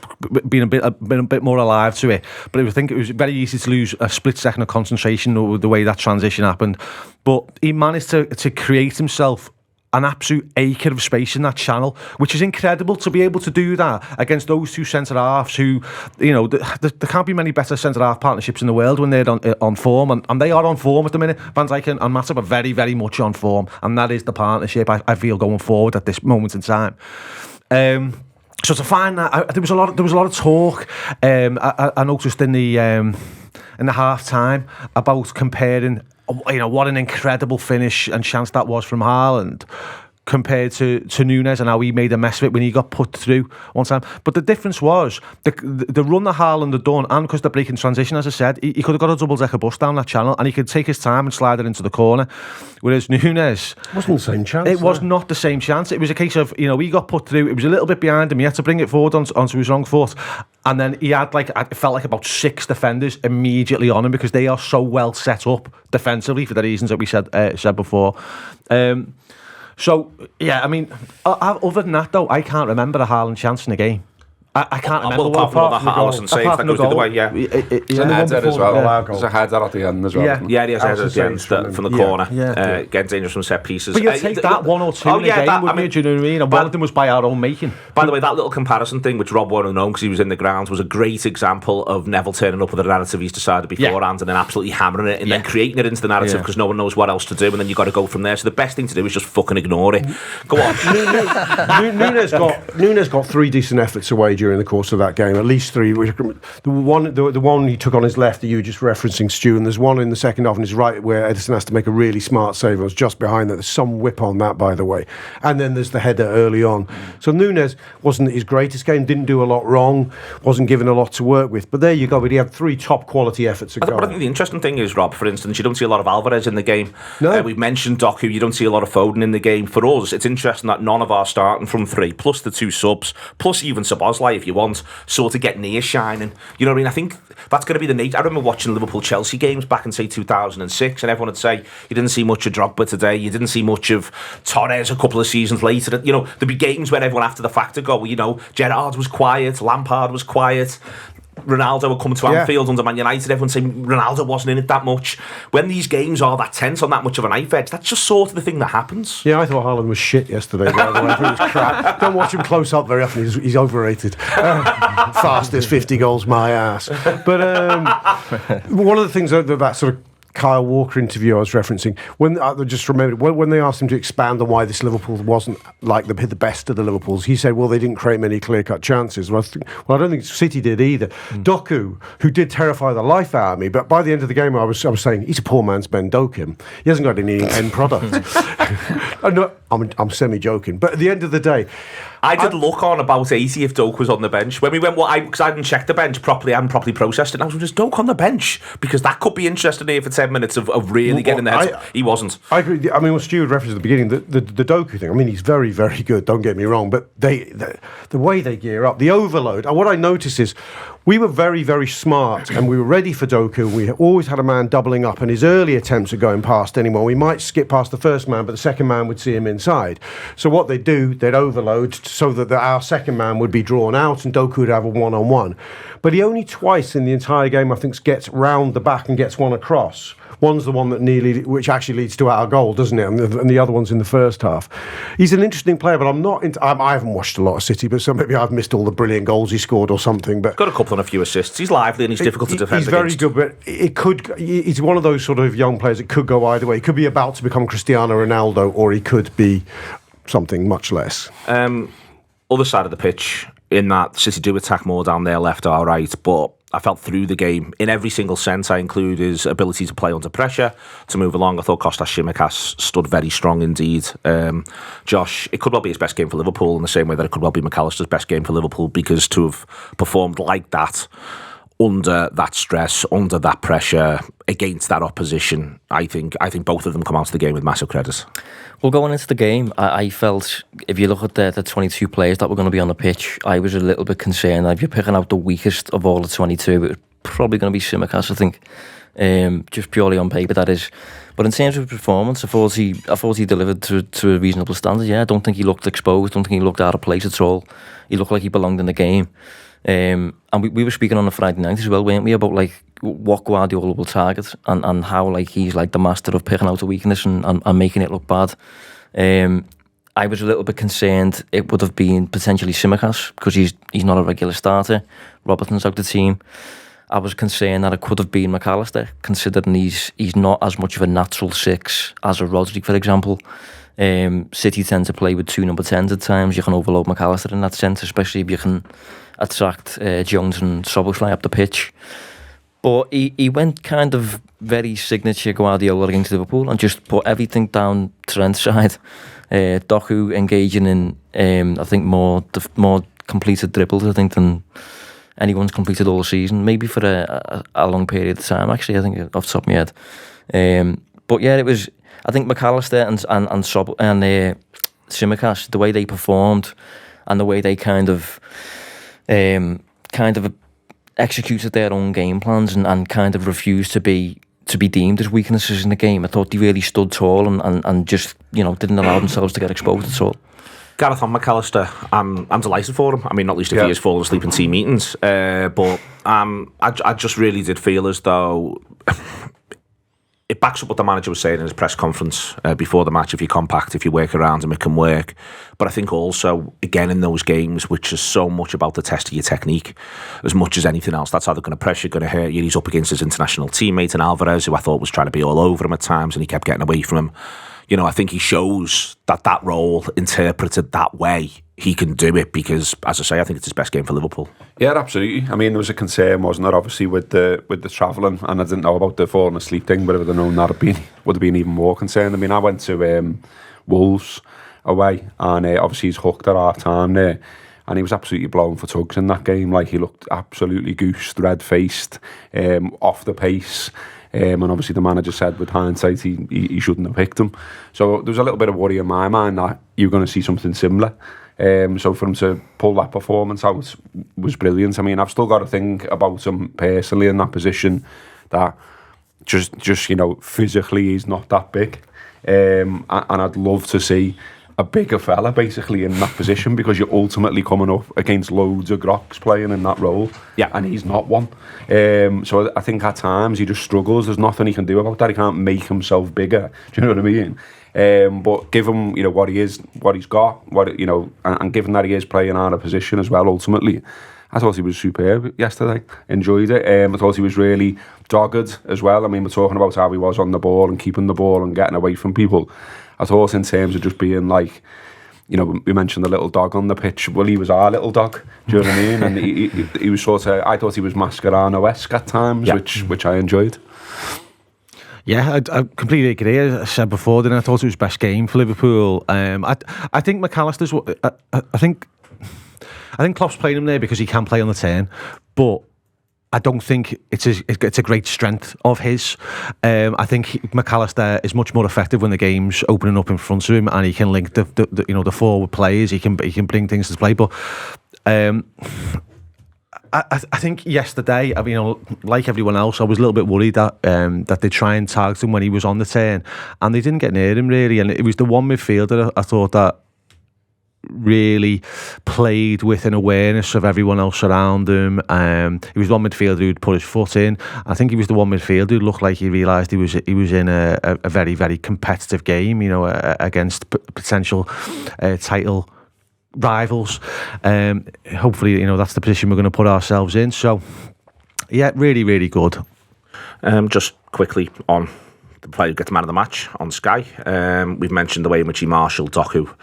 been a bit more alive to it. But I think it was very easy to lose a split second of concentration with the way that transition happened. But he managed to create himself an absolute acre of space in that channel, which is incredible to be able to do that against those two centre-halves who, you know, there can't be many better centre-half partnerships in the world when they're on form, and they are on form at the minute. Van Dijk and Matip are very, very much on form, and that is the partnership I feel going forward at this moment in time. So to find that, there was a lot of talk. I noticed in the half time about comparing, you know, what an incredible finish and chance that was from Haaland compared to Núñez, and how he made a mess of it when he got put through one time. But the difference was the run that Haaland had done, and because they're breaking transition, as I said, he could have got a double-decker bus down that channel, and he could take his time and slide it into the corner. Whereas Núñez, it wasn't the same chance. It was not the same chance. It was a case of, you know, he got put through. It was a little bit behind him. He had to bring it forward onto his wrong foot, and then he had it felt like about 6 defenders immediately on him, because they are so well set up defensively for the reasons that we said before. So, yeah, I mean, other than that, though, I can't remember a Haaland chance in the game. I can't remember. Well, apart from the Alisson save that goes the other way, yeah. There's a header as well. There's a header at the end as well. Yeah, he has a header at the end from the corner. Getting dangerous from set pieces. But you'll take that 1 or 2 in a game, wouldn't you? Do you know what I mean? And one of them was by our own making. By the way, that little comparison thing, which Rob won't have known because he was in the grounds, was a great example of Neville turning up with a narrative he's decided beforehand and then absolutely hammering it and then creating it into the narrative because no one knows what else to do, and then you've got to go from there. So the best thing to do is just fucking ignore it. Go on. Núñez got 3 decent efforts away during the course of that game. At least 3. The one he took on his left that you were just referencing, Stu, and there's one in the second half on his right where Edison has to make a really smart save. I was just behind that. There's some whip on that, by the way. And then there's the header early on. So Núñez wasn't his greatest game, didn't do a lot wrong, wasn't given a lot to work with. But there you go. But he had 3 top quality efforts a go. But I think the interesting thing is, Rob, for instance, you don't see a lot of Alvarez in the game. No. We've mentioned Doku. You don't see a lot of Foden in the game. For us, it's interesting that none of our starting from 3, plus the 2 subs, plus even Szoboszlai, if you want, sort of get near shining. You know what I mean? I think that's going to be the nature. I remember watching Liverpool-Chelsea games back in, say, 2006, and everyone would say, you didn't see much of Drogba today, you didn't see much of Torres a couple of seasons later. You know, there'd be games where everyone after the fact would go, well, you know, Gerrard was quiet, Lampard was quiet, Ronaldo would come to Anfield under Man United, everyone saying Ronaldo wasn't in it that much. When these games are that tense on that much of a knife edge, that's just sort of the thing that happens. Yeah, I thought Haaland was shit yesterday, by the way. I think it was crap. Don't watch him close up very often. He's overrated. Fastest 50 goals, my ass. But one of the things that sort of Kyle Walker interview I was referencing, when I just remembered when they asked him to expand on why this Liverpool wasn't like the best of the Liverpools, he said, well, they didn't create many clear-cut chances. Well, I don't think City did either. Doku, who did terrify the life out of me, but by the end of the game I was saying, he's a poor man's Ben Doku. He hasn't got any end product. I'm semi-joking, but at the end of the day, I did look on about 80 if Doku was on the bench. When we went, because I didn't check the bench properly, I hadn't properly processed it, and I was just Doku on the bench, because that could be interesting here for 10 minutes of really getting there. He wasn't. I agree. I mean, what Stu referenced at the beginning, the Doku thing, I mean, he's very, very good, don't get me wrong, but the way they gear up, the overload, and what I noticed is we were very, very smart, and we were ready for Doku. We always had a man doubling up, and his early attempts at going past anyone, we might skip past the first man, but the second man would see him inside. So what they'd do, they'd overload so that our second man would be drawn out and Doku would have a one-on-one. But he only twice in the entire game, I think, gets round the back and gets one across. One's the one which actually leads to our goal, doesn't it? And the other one's in the first half. He's an interesting player, but I haven't watched a lot of City, but so maybe I've missed all the brilliant goals he scored or something. But got a couple and a few assists. He's lively and he's difficult to defend. He's very good, but he's one of those sort of young players that could go either way. He could be about to become Cristiano Ronaldo, or he could be something much less. Other side of the pitch, in that City do attack more down their left or right, but I felt through the game in every single sense. I include his ability to play under pressure, to move along. I thought Kostas Tsimikas stood very strong indeed. Josh, it could well be his best game for Liverpool in the same way that it could well be McAllister's best game for Liverpool, because to have performed like that, under that stress, under that pressure, against that opposition, I think both of them come out of the game with massive credit. Well, going into the game, I felt, if you look at the 22 players that were going to be on the pitch, I was a little bit concerned that if you're picking out the weakest of all the 22, it was probably going to be Tsimikas, I think, just purely on paper, that is. But in terms of performance, I thought he delivered to a reasonable standard. Yeah, I don't think he looked exposed. I don't think he looked out of place at all. He looked like he belonged in the game. And we were speaking on the Friday night as well, weren't we, about like what Guardiola will target and how like he's like the master of picking out a weakness and making it look bad. I was a little bit concerned it would have been potentially Tsimikas, because he's not a regular starter. Robertson's out the team. I was concerned that it could have been McAllister, considering he's not as much of a natural six as a Rodri, for example. City tend to play with two number 10s at times. You can overload McAllister in that sense, especially if you can attract Jones and Szoboszlai up the pitch. But he went kind of very signature Guardiola against Liverpool and just put everything down Trent's side. Doku engaging in, I think, more completed dribbles, I think, than anyone's completed all season. Maybe for a long period of time, actually, I think, off the top of my head. But yeah, it was, I think McAllister and Tsimikas, the way they performed and the way they kind of executed their own game plans and kind of refused to be deemed as weaknesses in the game. I thought they really stood tall and just, didn't allow themselves to get exposed at all. Gareth, on McAllister, I'm delighted for him. I mean, not least if he has fallen asleep in team meetings. But I just really did feel as though it backs up what the manager was saying in his press conference before the match. If you're compact, if you work around him, it can work. But I think also, again, in those games, which is so much about the test of your technique, as much as anything else, that's how they're going to pressure, going to hurt you. He's up against his international teammate in Alvarez, who I thought was trying to be all over him at times, and he kept getting away from him. I think he shows that role, interpreted that way, he can do it, because, as I say, I think it's his best game for Liverpool. Yeah, absolutely. I mean, there was a concern, wasn't there, obviously, with the travelling, and I didn't know about the falling asleep thing, but if I'd have known that, would have been even more concerned. I mean, I went to Wolves away, and obviously he's hooked at half-time there, and he was absolutely blown for tugs in that game. Like, he looked absolutely goosed, red-faced, off the pace. And obviously the manager said with hindsight he shouldn't have picked him. So there was a little bit of worry in my mind that you're going to see something similar. So for him to pull that performance out was brilliant. I mean, I've still got to think about him personally in that position, that just physically he's not that big. And I'd love to see a bigger fella basically in that position, because you're ultimately coming up against loads of groks playing in that role, and he's not one. So I think at times he just struggles. There's nothing he can do about that. He can't make himself bigger. Do you know what I mean? But give him, what he is, what he's got, and given that he is playing out of position as well, ultimately, I thought he was superb yesterday. Enjoyed it. I thought he was really dogged as well. I mean, we're talking about how he was on the ball and keeping the ball and getting away from people. I thought in terms of just being like, we mentioned the little dog on the pitch. Well, he was our little dog. Do you know what I mean? And he was sort of, I thought he was Mascherano-esque at times, which I enjoyed. Yeah, I completely agree. As I said before, I thought it was best game for Liverpool. I think McAllister's. I think Klopp's playing him there because he can play on the turn, but I don't think it's a great strength of his. I think McAllister is much more effective when the game's opening up in front of him, and he can link the forward players. He can bring things to play. But I think yesterday, I mean, like everyone else, I was a little bit worried that they try and target him when he was on the turn, and they didn't get near him really. And it was the one midfielder I thought that really played with an awareness of everyone else around him. He was one midfielder who'd put his foot in. I think he was the one midfielder who looked like he realised he was in a very, very competitive game, against potential title rivals. Hopefully, that's the position we're going to put ourselves in. So, yeah, really, really good. Just quickly on the player who gets man of the match on Sky. We've mentioned the way in which he marshalled Doku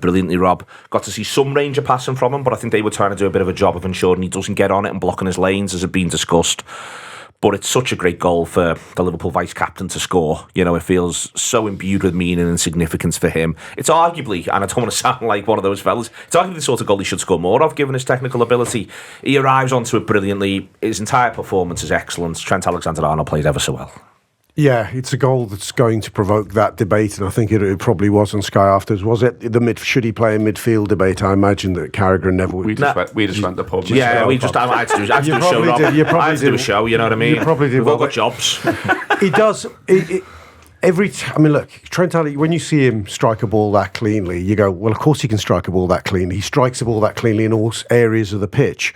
brilliantly, Rob. Got to see some range of passing from him, but I think they were trying to do a bit of a job of ensuring he doesn't get on it and blocking his lanes, as had been discussed. But it's such a great goal for the Liverpool vice-captain to score. You know, it feels so imbued with meaning and significance for him. It's arguably, and I don't want to sound like one of those fellas, it's arguably the sort of goal he should score more of, given his technical ability. He arrives onto it brilliantly. His entire performance is excellent. Trent Alexander-Arnold played ever so well. Yeah, it's a goal that's going to provoke that debate, and I think it probably was on Sky afterwards. Was it the should he play in midfield debate? I imagine that Carragher and Neville. We just went to pub. Yeah, we just I had to do a show. Rob. I had to do a show. You know what I mean? You probably did. We've all got jobs. He does. I mean, look, Trent Alexander, when you see him strike a ball that cleanly, you go, well, of course he can strike a ball that cleanly. He strikes a ball that cleanly in all areas of the pitch.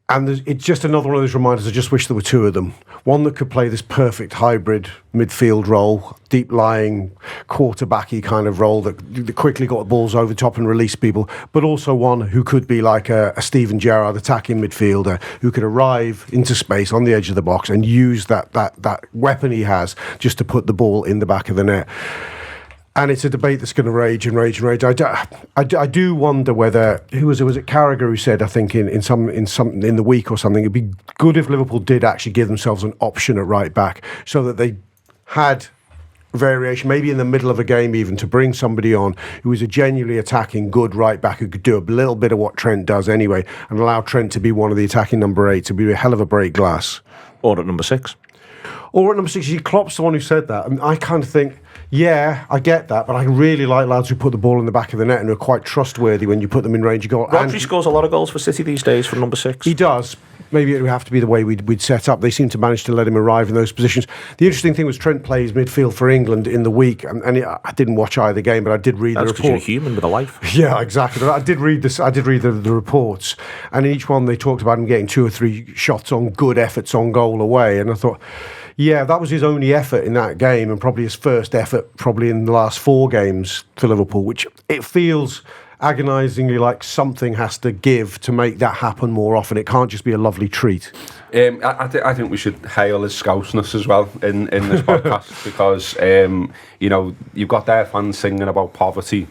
And it's just another one of those reminders. I just wish there were two of them. One that could play this perfect hybrid midfield role, deep-lying, quarterbacky kind of role that quickly got the balls over top and release people, but also one who could be like a Steven Gerrard attacking midfielder who could arrive into space on the edge of the box and use that weapon he has just to put the ball in the back of the net. And it's a debate that's going to rage and rage and rage. I do wonder whether was it Carragher who said, I think in the week or something, it'd be good if Liverpool did actually give themselves an option at right back, so that they had variation, maybe in the middle of a game even, to bring somebody on who was a genuinely attacking good right back who could do a little bit of what Trent does anyway, and allow Trent to be one of the attacking number 8, to be a hell of a break glass. Or at number 6. Or at number 6, Klopp's the one who said that. And I kind of think, yeah, I get that, but I really like lads who put the ball in the back of the net and are quite trustworthy when you put them in range of goal. Rodri scores a lot of goals for City these days from number 6. He does. Maybe it would have to be the way we'd set up. They seem to manage to let him arrive in those positions. The interesting thing was Trent plays midfield for England in the week, and I didn't watch either game, but I did read the report. That's because you're a human with a life. Yeah, exactly. But I did read this. I did read the reports, and in each one they talked about him getting 2 or 3 shots on good efforts on goal away, and I thought, yeah, that was his only effort in that game, and probably his first effort probably in the last 4 games for Liverpool, which it feels agonisingly like something has to give to make that happen more often. It can't just be a lovely treat. I think we should hail his scouseness as well in this podcast, because you've got their fans singing about poverty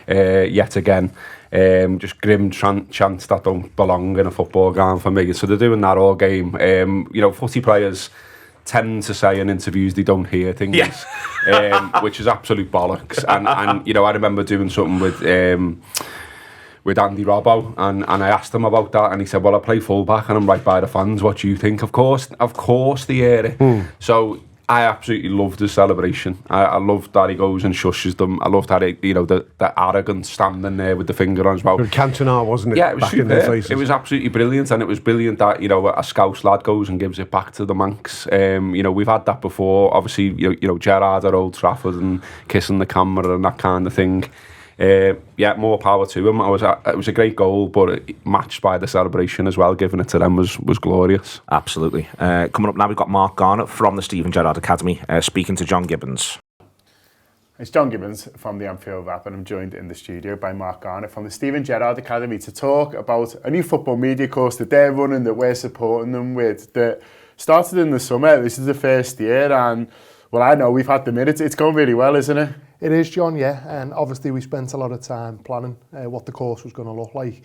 yet again. Just grim chants that don't belong in a football ground for me. So they're doing that all game. Footy players tend to say in interviews they don't hear things, which is absolute bollocks. And I remember doing something with Andy Robbo, and I asked him about that, and he said, well, I play fullback and I'm right by the fans. What do you think? Of course they hear it. So I absolutely loved the celebration. I loved that he goes and shushes them. I loved that the arrogance standing there with the finger on his mouth. Cantona, wasn't it? Yeah, it was back super. in their faces. It was absolutely brilliant, and it was brilliant that a Scouse lad goes and gives it back to the Manx. We've had that before. Obviously, Gerrard at Old Trafford and kissing the camera and that kind of thing. More power to him. It was a great goal, but matched by the celebration as well. Giving it to them was glorious. Absolutely. Coming up now, we've got Mark Garnett from the Steven Gerrard Academy speaking to John Gibbons. It's John Gibbons from the Anfield Wrap, and I'm joined in the studio by Mark Garnett from the Steven Gerrard Academy to talk about a new football media course that they're running, that we're supporting them with, that started in the summer. This is the first year, and well, I know we've had the minutes. It's going really well, isn't it? It is, John, yeah. And obviously we spent a lot of time planning what the course was going to look like,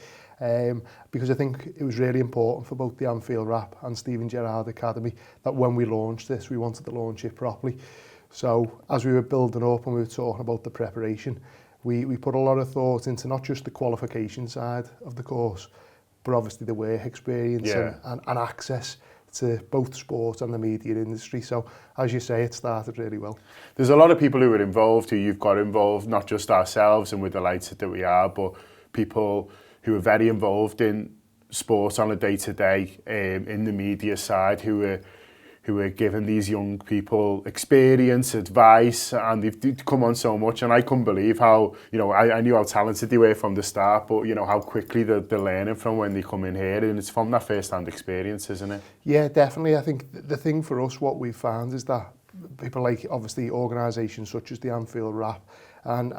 because I think it was really important for both the Anfield Wrap and Steven Gerrard Academy that when we launched this, we wanted to launch it properly. So as we were building up and we were talking about the preparation, we put a lot of thought into not just the qualification side of the course, but obviously the work experience and access to both sport and the media industry. So, as you say, it started really well. There's a lot of people who are involved, who you've got involved, not just ourselves and we're delighted that we are, but people who are very involved in sport on a day-to-day, in the media side, who are giving these young people experience, advice, and they've come on so much. And I couldn't believe how, I knew how talented they were from the start, but, how quickly they're learning from when they come in here. And it's from that first-hand experience, isn't it? Yeah, definitely. I think the thing for us, what we've found is that people like, obviously, organisations such as the Anfield Wrap and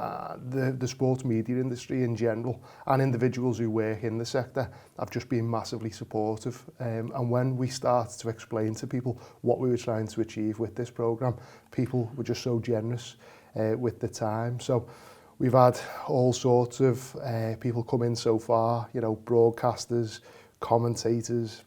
the sports media industry in general, and individuals who work in the sector have just been massively supportive. And when we started to explain to people what we were trying to achieve with this programme, people were just so generous with the time. So we've had all sorts of people come in so far, you know, broadcasters, commentators,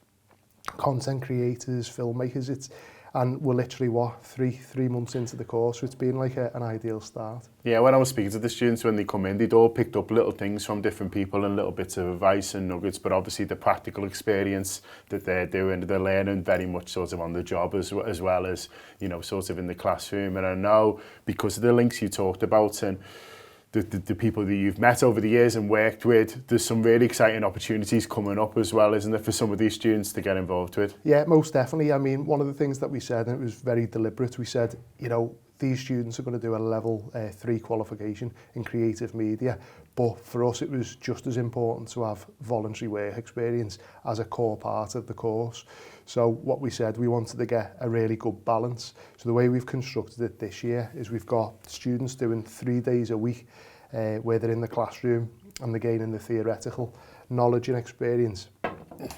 content creators, filmmakers. And we're literally, three months into the course, so it's been like an ideal start. Yeah, when I was speaking to the students when they come in, they'd all picked up little things from different people and little bits of advice and nuggets, but obviously the practical experience that they're doing, they're learning very much sort of on the job as well as, you know, sort of in the classroom. And I know because of the links you talked about and the people that you've met over the years and worked with, there's some really exciting opportunities coming up as well, isn't there, for some of these students to get involved with? Yeah, most definitely. I mean, one of the things that we said, and it was very deliberate, we said, you know, these students are going to do a level 3 qualification in creative media, but for us it was just as important to have voluntary work experience as a core part of the course. So what we said, we wanted to get a really good balance. So the way we've constructed it this year is we've got students doing 3 days a week where they're in the classroom and they're gaining the theoretical knowledge and experience.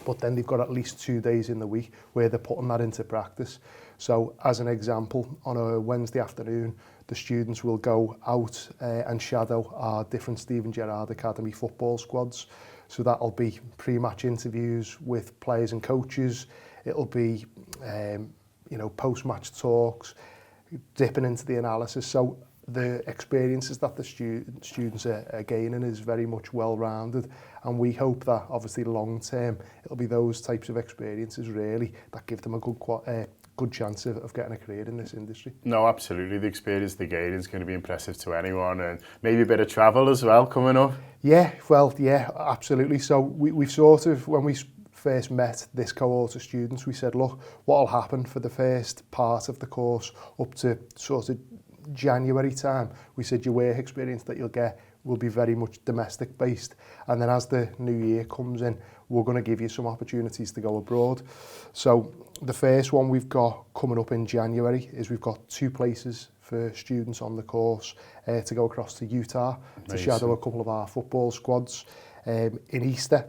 But then they've got at least 2 days in the week where they're putting that into practice. So as an example, on a Wednesday afternoon, the students will go out and shadow our different Steven Gerrard Academy football squads. So that'll be pre-match interviews with players and coaches. It'll be, you know, post-match talks, dipping into the analysis. So the experiences that the students are gaining is very much well-rounded, and we hope that obviously long-term it'll be those types of experiences really that give them a good chance of getting a career in this industry. No, absolutely. The experience they gain is going to be impressive to anyone, and maybe a bit of travel as well coming up. Yeah, well, yeah, absolutely. So we've sort of, when we first met this cohort of students, we said, look, what will happen for the first part of the course up to sort of January time, we said your work experience that you'll get will be very much domestic based, and then as the new year comes in, we're going to give you some opportunities to go abroad. So the first one we've got coming up in January is we've got 2 places for students on the course to go across to Utah. Amazing. To shadow a couple of our football squads. In Easter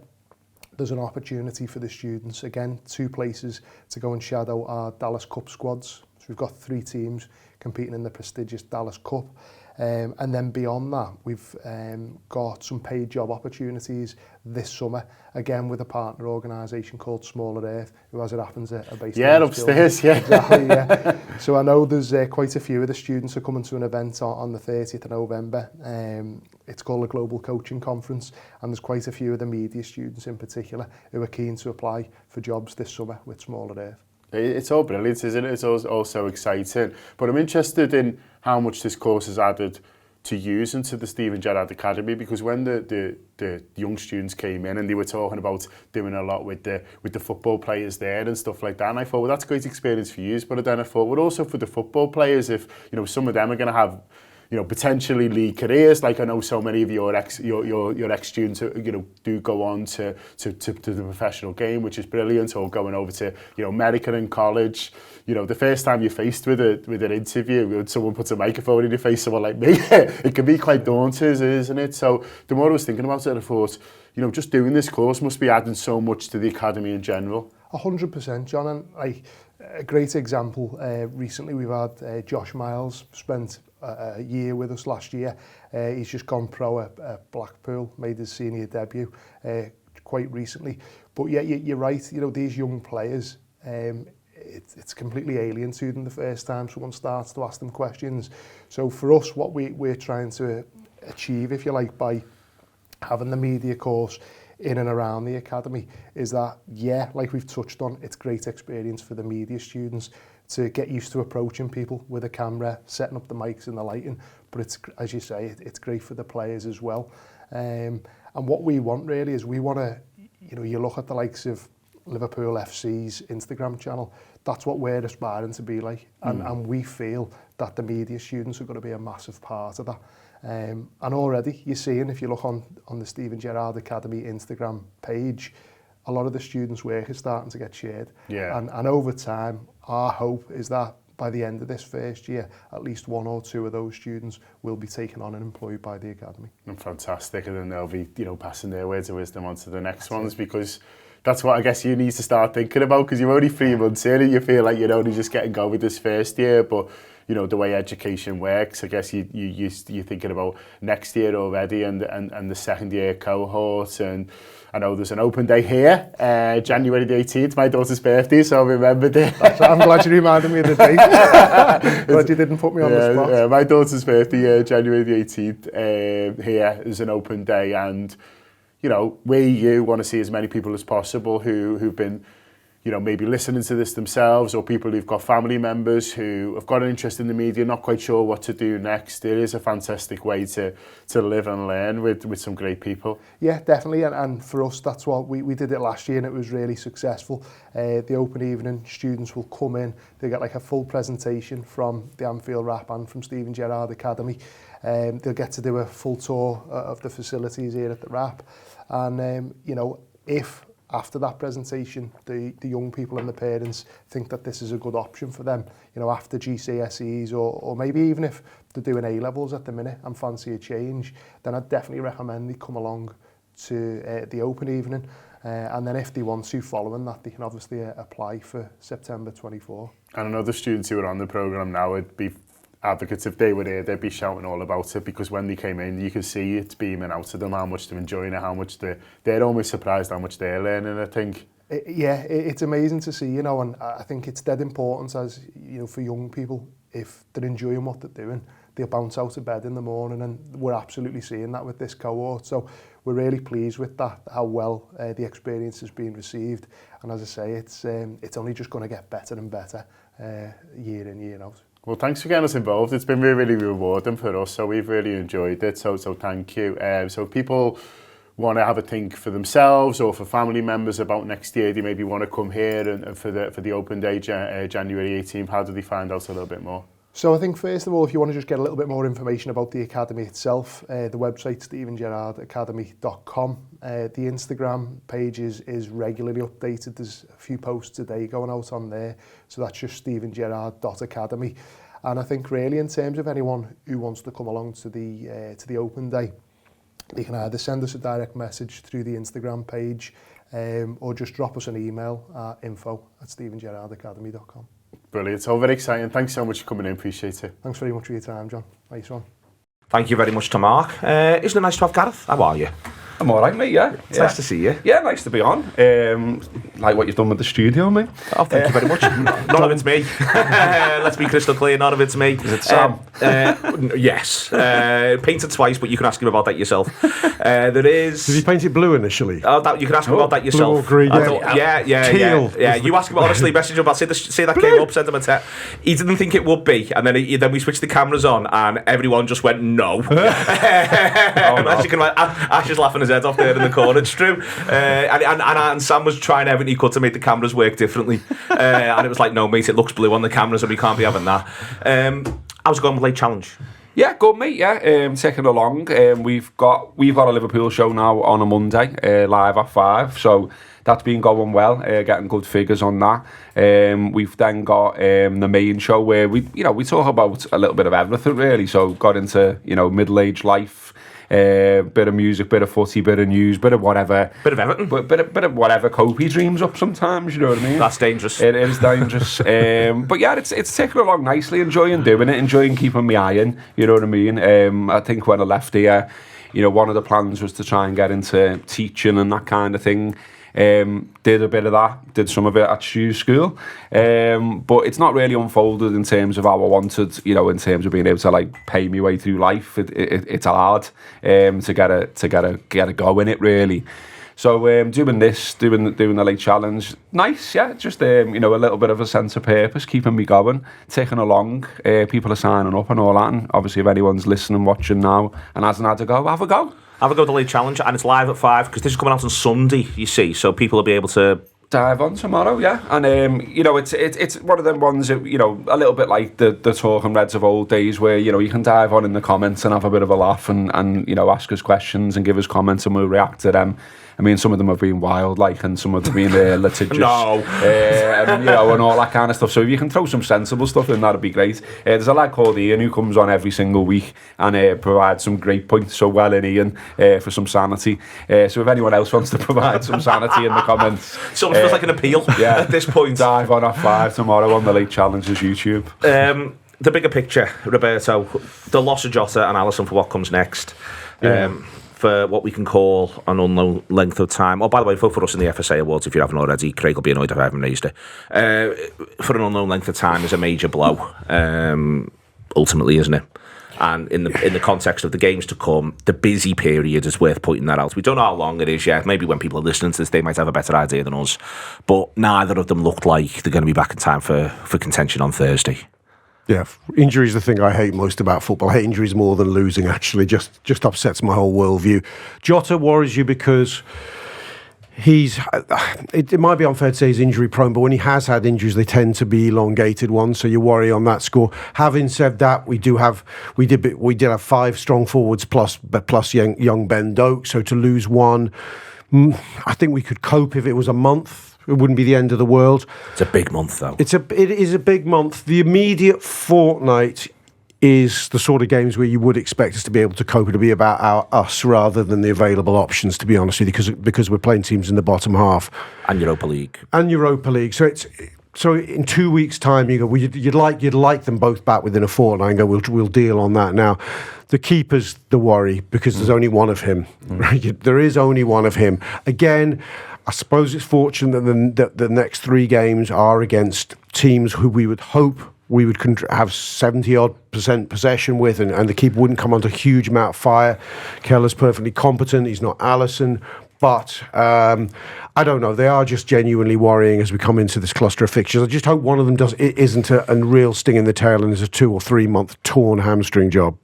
there's an opportunity for the students, again 2 places to go and shadow our Dallas Cup squads. So we've got 3 teams competing in the prestigious Dallas Cup. And then beyond that, we've got some paid job opportunities this summer, again with a partner organisation called Smaller Earth, who, as it happens, are based upstairs, yeah. Exactly, yeah. So I know there's quite a few of the students are coming to an event on the 30th of November. It's called a Global Coaching Conference, and there's quite a few of the media students in particular who are keen to apply for jobs this summer with Smaller Earth. It's all brilliant, isn't it? It's all so exciting. But I'm interested in how much this course has added to use into the Steven Gerrard Academy, because when the young students came in and they were talking about doing a lot with the football players there and stuff like that, and I thought, well, that's a great experience for you. But then I thought, well, also for the football players, if you know some of them are going to have, you know, potentially league careers. Like I know so many of your ex students, you know, do go on to the professional game, which is brilliant, or going over to, you know, America in college. You know, the first time you're faced with an interview, when someone puts a microphone in your face, someone like me, it can be quite daunting, isn't it? So the more I was thinking about it, I thought, you know, just doing this course must be adding so much to the academy in general. 100%, John, and like a great example. Recently, we've had Josh Miles spent a year with us last year. He's just gone pro at Blackpool, made his senior debut quite recently. But yeah, you're right. You know, these young players, it's completely alien to them the first time someone starts to ask them questions. So for us, what we're trying to achieve, if you like, by having the media course in and around the academy is that, yeah, like we've touched on, it's great experience for the media students to get used to approaching people with a camera, setting up the mics and the lighting, but it's, as you say, it's great for the players as well. And what we want really is we want to, you know, you look at the likes of Liverpool FC's Instagram channel, that's what we're aspiring to be like, and we feel that the media students are going to be a massive part of that. And already you're seeing, if you look on the Steven Gerrard Academy Instagram page, a lot of the students' work is starting to get shared. Yeah. And over time, our hope is that by the end of this first year, at least 1 or 2 of those students will be taken on and employed by the academy. Fantastic, and then they'll be, passing their words of wisdom on to the next ones, because that's what I guess you need to start thinking about, because you're only 3 months in and you feel like you're only just getting going with this first year, but the way education works, I guess you're thinking about next year already, and the second year cohort. And I know there's an open day here, January the 18th, my daughter's birthday, so I remembered it. I'm glad you reminded me of the date. Glad you didn't put me on the spot. My daughter's birthday, January the 18th, here is an open day, and we want to see as many people as possible who've been maybe listening to this themselves, or people who've got family members who have got an interest in the media, not quite sure what to do next. It is a fantastic way to live and learn with some great people. Yeah, definitely. And for us, that's what we did it last year, and it was really successful. The open evening, students will come in, they get like a full presentation from the Anfield Wrap and from Gerrard Academy. They'll get to do a full tour of the facilities here at the Wrap. And, if after that presentation, the young people and the parents think that this is a good option for them, after GCSEs, or maybe even if they're doing A-levels at the minute and fancy a change, then I'd definitely recommend they come along to the open evening. And then if they want to, following that, they can obviously apply for September 24. And I know the students who are on the programme now would be advocates. If they were here, they'd be shouting all about it, because when they came in, you could see it beaming out of them, how much they're enjoying it, how much they're almost surprised how much they're learning, I think. It's amazing to see, and I think it's dead important, as for young people, if they're enjoying what they're doing, they'll bounce out of bed in the morning, and we're absolutely seeing that with this cohort. So we're really pleased with that, how well the experience has been received. And as I say, it's only just going to get better and better year in, year out. Well, thanks for getting us involved. It's been really, really rewarding for us, so we've really enjoyed it. So thank you. So if people want to have a think for themselves or for family members about next year, they maybe want to come here and for the open day, January 18th, how do they find out a little bit more? So I think, first of all, if you want to just get a little bit more information about the academy itself, the website, stephengerrardacademy.com. The Instagram page is regularly updated. There's a few posts a day going out on there. So that's just stephengerrard.academy. And I think really in terms of anyone who wants to come along to the open day, they can either send us a direct message through the Instagram page, or just drop us an email at info@stephengerrardacademy.com. Brilliant. It's all very exciting. Thanks so much for coming in. Appreciate it. Thanks very much for your time, John. Nice one. Thank you very much to Mark. Isn't it nice to have Gareth? How are you? I'm all right, mate, yeah. It's nice to see you. Yeah, nice to be on. Like what you've done with the studio, mate. Oh, thank you very much. None of it's me. Let's be crystal clear, none of it's me. Is it Sam? Yes. Painted twice, but you can ask him about that yourself. There is... Did he paint it blue initially? Oh, you can ask him about that yourself. Blue or green? Yeah. You ask him, honestly, message him about, say that came up, send him a text. He didn't think it would be, and then we switched the cameras on, and everyone just went, no. As you can imagine, Ash is laughing his head off there in the corner. It's true. And Sam was trying everything he could to make the cameras work differently. And it was like, no, mate, it looks blue on the cameras, and we can't be having that. How's it going with Late Challenge? Yeah, good, mate. Yeah, taking along. We've got a Liverpool show now on a Monday, live at 5. So that's been going well. Getting good figures on that. We've then got the main show where we talk about a little bit of everything really. So got into middle-aged life. Bit of music, bit of footy, bit of news, bit of whatever. Bit of everything. Bit of whatever Copey dreams up sometimes, you know what I mean? That's dangerous. It is dangerous. But yeah, it's taking along nicely, enjoying doing it, enjoying keeping me iron, you know what I mean? I think when I left here, one of the plans was to try and get into teaching and that kind of thing. Did a bit of that, did some of it at Stu's school, but it's not really unfolded in terms of how I wanted, in terms of being able to like pay my way through life. It's hard to get a go in it really. So doing the Late Challenge, nice, yeah, just a little bit of a sense of purpose, keeping me going, taking along. People are signing up and all that, and obviously if anyone's listening, watching now and hasn't had a go, have a go. Have a go at the Late Challenge, and it's live at 5 because this is coming out on Sunday, you see, so people will be able to dive on tomorrow, yeah. And it's one of them ones that, a little bit like the Talking Reds of old days, where you can dive on in the comments and have a bit of a laugh and ask us questions and give us comments, and we'll react to them. I mean, some of them have been wild, like, and some of them have been litigious. No. And, you know, and all that kind of stuff. So if you can throw some sensible stuff in, that'd be great. There's a lad called Ian who comes on every single week and provides some great points. So well in, Ian, for some sanity. So if anyone else wants to provide some sanity in the comments. It almost feels like an appeal at this point. Dive on at 5 tomorrow on the Late Challenges YouTube. The bigger picture, Roberto, the loss of Jota and Alisson for what comes next. For what we can call an unknown length of time. Oh, by the way, vote for us in the FSA Awards if you haven't already. Craig will be annoyed if I haven't raised it. For an unknown length of time is a major blow, ultimately, isn't it? And in the context of the games to come, the busy period is worth pointing that out. We don't know how long it is yet. Maybe when people are listening to this, they might have a better idea than us. But neither of them looked like they're going to be back in time for contention on Thursday. Yeah, injury is the thing I hate most about football. I hate injuries more than losing, actually. Just upsets my whole worldview. Jota worries you because it might be unfair to say he's injury prone, but when he has had injuries, they tend to be elongated ones, so you worry on that score. Having said that, we did have 5 strong forwards plus young Ben Doku, so to lose one, I think we could cope if it was a month. It wouldn't be the end of the world. It's a big month, though. It is a big month. The immediate fortnight is the sort of games where you would expect us to be able to cope. It'll be about us rather than the available options, to be honest with you, because we're playing teams in the bottom half. And Europa League. So in 2 weeks' time, you go, well, you'd like them both back within a fortnight, and go, we'll deal on that now. The keeper's the worry, because there's only one of him. Right? There is only one of him. Again, I suppose it's fortunate that the next 3 games are against teams who we would hope we would have 70-odd% possession with, and the keeper wouldn't come under a huge amount of fire. Keller's perfectly competent. He's not Alisson. But I don't know. They are just genuinely worrying as we come into this cluster of fixtures. I just hope one of them isn't a real sting in the tail and is a 2 or 3 month torn hamstring job.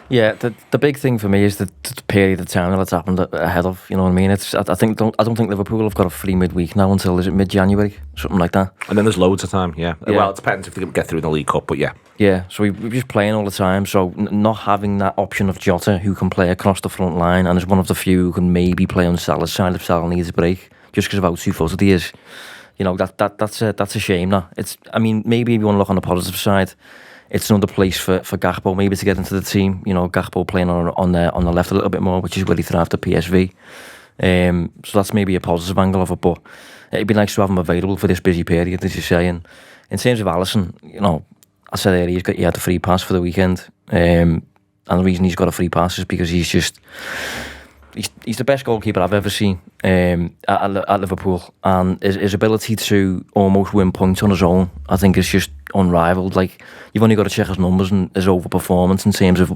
Yeah, the big thing for me is the period of time that it's happened ahead of. You know what I mean? I don't think Liverpool have got a free midweek now until, is it mid-January, something like that? And then there's loads of time. Yeah. Well, it depends if they can get through the League Cup, but yeah. Yeah, so we're just playing all the time. So not having that option of Jota who can play across the front line and is one of the few who can maybe play on Salah's side if Salah needs a break, just because of how 2-footed he is. You know, that's a shame. That it's. I mean, maybe if you want to look on the positive side, it's another place for Gakpo maybe to get into the team. You know, Gakpo playing on the left a little bit more, which is where he thrived at PSV. So that's maybe a positive angle of it, but it'd be nice to have him available for this busy period, as you say. And in terms of Alisson, you know, I said earlier he had the free pass for the weekend, and the reason he's got a free pass is because he's the best goalkeeper I've ever seen at Liverpool, and his ability to almost win points on his own, I think, is just unrivaled. Like, you've only got to check his numbers and his overperformance in terms of,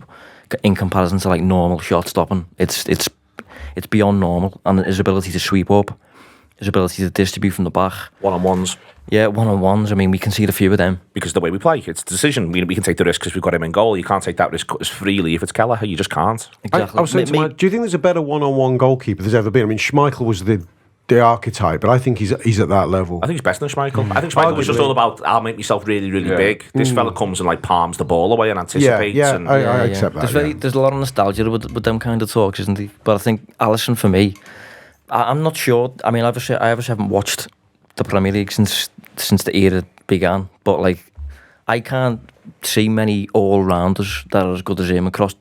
in comparison to like normal shot stopping, it's beyond normal. And his ability to sweep up, his ability to distribute from the back, one-on-ones. Yeah, one-on-ones. I mean, we can see a few of them. Because the way we play, it's a decision. We can take the risk because we've got him in goal. You can't take that risk as freely if it's Keller. You just can't. Exactly. I was saying do you think there's a better one-on-one goalkeeper there's ever been? I mean, Schmeichel was the archetype, but I think he's at that level. I think he's better than Schmeichel. I think Schmeichel was just all about, I'll make myself really, really big. This fella comes and like palms the ball away and anticipates. I accept that. There's a lot of nostalgia with them kind of talks, isn't there? But I think Alisson, for me, I'm not sure. I mean, I obviously haven't watched the Premier League since the era began, but like, I can't see many all-rounders that are as good as him across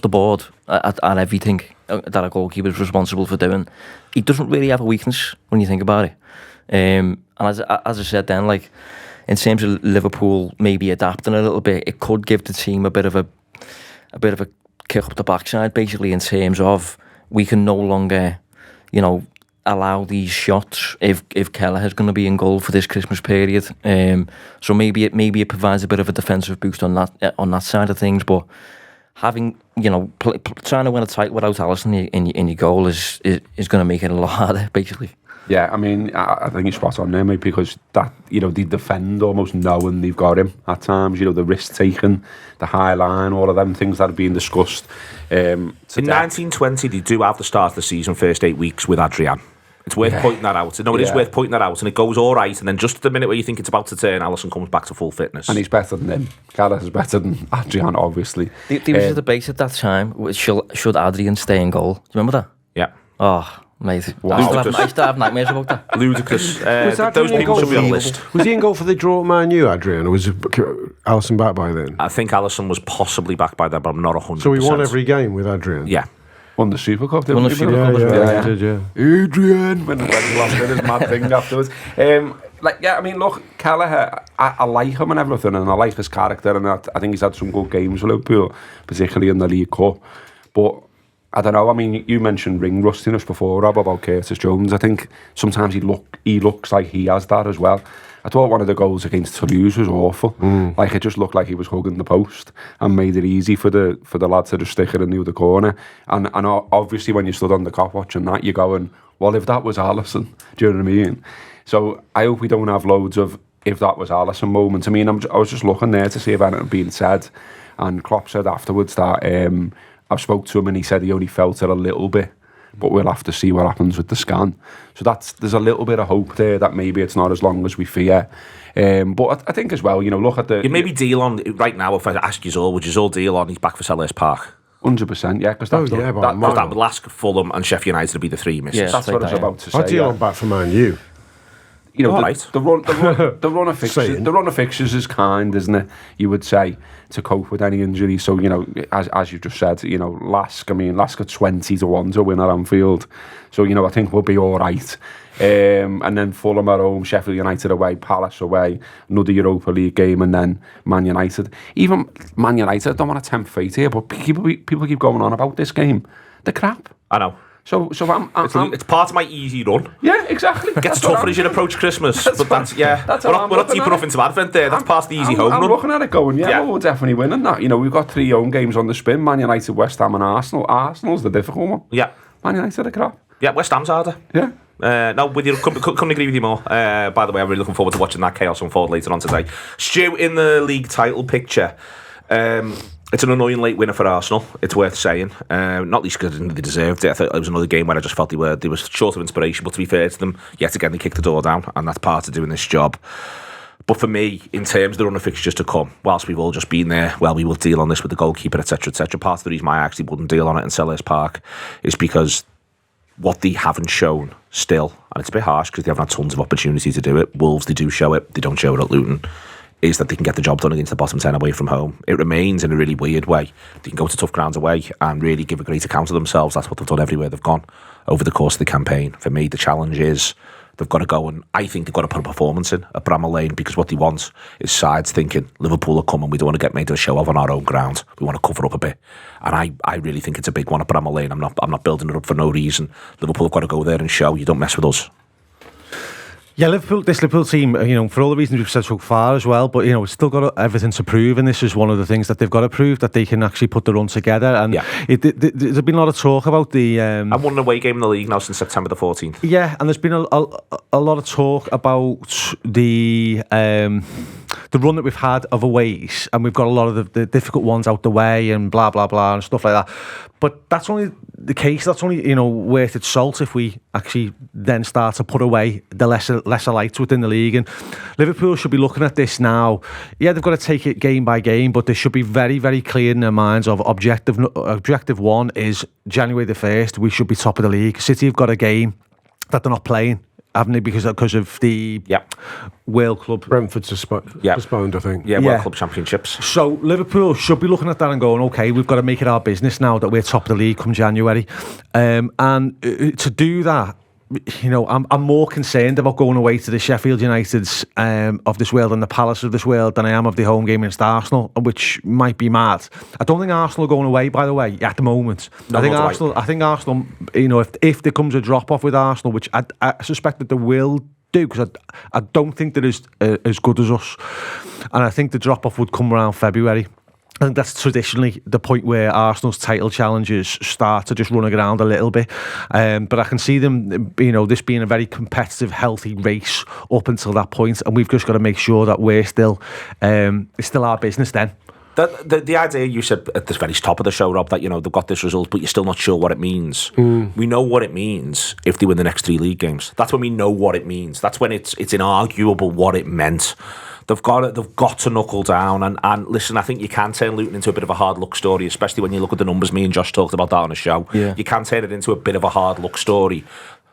the board at everything that a goalkeeper is responsible for doing. He doesn't really have a weakness when you think about it. And as I said then, like, in terms of Liverpool maybe adapting a little bit, it could give the team a bit of a kick up the backside, basically, in terms of we can no longer, you know, allow these shots if Keller is going to be in goal for this Christmas period. So maybe it provides a bit of a defensive boost on that side of things. But having, you know, trying to win a title without Alisson in your goal is going to make it a lot harder, basically. Yeah, I mean, I think you're spot on there, mate, because that, you know, they defend almost knowing they've got him at times. You know, the risk taken, the high line, all of them things that are being discussed. In 1920, they do have the start of the season, first 8 weeks with Adrian. It's worth pointing that out. No, it is worth pointing that out, and it goes all right. And then just at the minute where you think it's about to turn, Alisson comes back to full fitness, and he's better than him. Gareth is better than Adrian, obviously. There was a debate at that time: should Adrian stay in goal? Do you remember that? Yeah. Oh, Mate, Wow. I still have nightmares about that. Ludicrous. Was Those Adrian people should be on the goal- list. Was he in goal for the draw at Man U, Adrian, or was Alisson back by then? I think Alisson was possibly back by then, but I'm not 100%. So he won every game with Adrian? Yeah. Won the Super Cup, didn't Won the he? Super Yeah, Cup as yeah, well, he yeah. did, yeah. Adrian, when he lost his mad thing afterwards. I mean, look, Kelleher, I like him and everything, and I like his character, and I think he's had some good games with Liverpool, particularly in the League Cup. But I don't know. I mean, you mentioned ring rustiness before, Rob, about Curtis Jones. I think sometimes he looks like he has that as well. I thought one of the goals against Toulouse was awful. Like, it just looked like he was hugging the post and made it easy for the lads to just stick it in the other corner. And obviously, when you stood on the cop watching that, you're going, well, if that was Alisson, do you know what I mean? So I hope we don't have loads of if that was Alisson moments. I mean, I was just looking there to see if anything had been said, and Klopp said afterwards that I spoke to him and he said he only felt it a little bit, but we'll have to see what happens with the scan. So there's a little bit of hope there that maybe it's not as long as we fear. But I think as well, look at the... You maybe deal on, right now, if I ask you all, would you all deal on he's back for Selhurst Park? 100%, yeah, because by a mile. That would last Fulham and Sheffield United to be the three misses. Yeah. that's what I was about to say. I deal on back for Man U. All right. The run of fixtures, the run of fixtures is kind, isn't it? You would say, to cope with any injury. So as you just said, Lask got 20-1 to win at Anfield. So I think we'll be all right. And then Fulham at home, Sheffield United away, Palace away, another Europa League game, and then Man United. Even Man United, I don't want to tempt fate here, but people keep going on about this game. They're crap. I know. So It's part of my easy run. yeah, exactly. It gets tougher as you approach Christmas. We're not deep enough into Advent there. That's past the easy home I'm run. looking at it going, well, we're definitely winning that. We've got 3 home games on the spin: Man United, West Ham, and Arsenal. Arsenal's the difficult one. Yeah. Man United are crap. Yeah, West Ham's harder. Yeah. No, with you, couldn't agree with you more. By the way, I'm really looking forward to watching that chaos unfold later on today. Stu, in the league title picture, it's an annoying late winner for Arsenal. It's worth saying, not least because they deserved it. I thought it was another game where I just felt they were short of inspiration. But to be fair to them, yet again they kicked the door down, and that's part of doing this job. But for me, in terms of the run of fixtures to come, whilst we've all just been there, well, we will deal on this with the goalkeeper, etc., etc. Part of the reason why I actually wouldn't deal on it in Selhurst Park is because what they haven't shown still, and it's a bit harsh because they haven't had tons of opportunity to do it. Wolves, they do show it. They don't show it at Luton. Is that they can get the job done against the bottom 10 away from home. It remains in a really weird way. They can go to tough grounds away and really give a great account of themselves. That's what they've done everywhere they've gone over the course of the campaign. For me, the challenge is they've got to go, and I think they've got to put a performance in at Bramall Lane, because what they want is sides thinking Liverpool are coming, we don't want to get made a show of on our own ground. We want to cover up a bit. And I really think it's a big one at Bramall Lane. I'm not building it up for no reason. Liverpool have got to go there and show you don't mess with us. Yeah, this Liverpool team, for all the reasons we've said so far as well, but, it's still got everything to prove, and this is one of the things that they've got to prove, that they can actually put the run together. And there's been a lot of talk about the... I've won an away game in the league now since September the 14th. Yeah, and there's been a lot of talk about the run that we've had of aways, and we've got a lot of the difficult ones out the way and blah, blah, blah, and stuff like that. But that's only the case. That's only, worth its salt if we actually then start to put away the lesser lights within the league. And Liverpool should be looking at this now. Yeah, they've got to take it game by game, but they should be very, very clear in their minds of objective one is January the 1st, we should be top of the league. City have got a game that they're not playing, haven't they, because of the World Club. Brentford's postponed, I think. Yeah, World Club Championships. So Liverpool should be looking at that and going, okay, we've got to make it our business now that we're top of the league come January. And to do that, I'm more concerned about going away to the Sheffield Uniteds of this world and the Palace of this world than I am of the home game against Arsenal, which might be mad. I don't think Arsenal are going away, by the way, at the moment. I think Arsenal, if there comes a drop off with Arsenal, which I suspect that they will do, because I don't think they're as good as us, and I think the drop off would come around February. I think that's traditionally the point where Arsenal's title challenges start to just run around a little bit. But I can see them, this being a very competitive, healthy race up until that point, and we've just got to make sure that we're still, it's still our business then. The idea you said at the very top of the show, Rob, that they've got this result, but you're still not sure what it means. We know what it means if they win the next 3 league games. That's when we know what it means. That's when it's inarguable what it meant. They've got to knuckle down. And listen, I think you can turn Luton into a bit of a hard luck story, especially when you look at the numbers. Me and Josh talked about that on the show. Yeah. You can turn it into a bit of a hard luck story.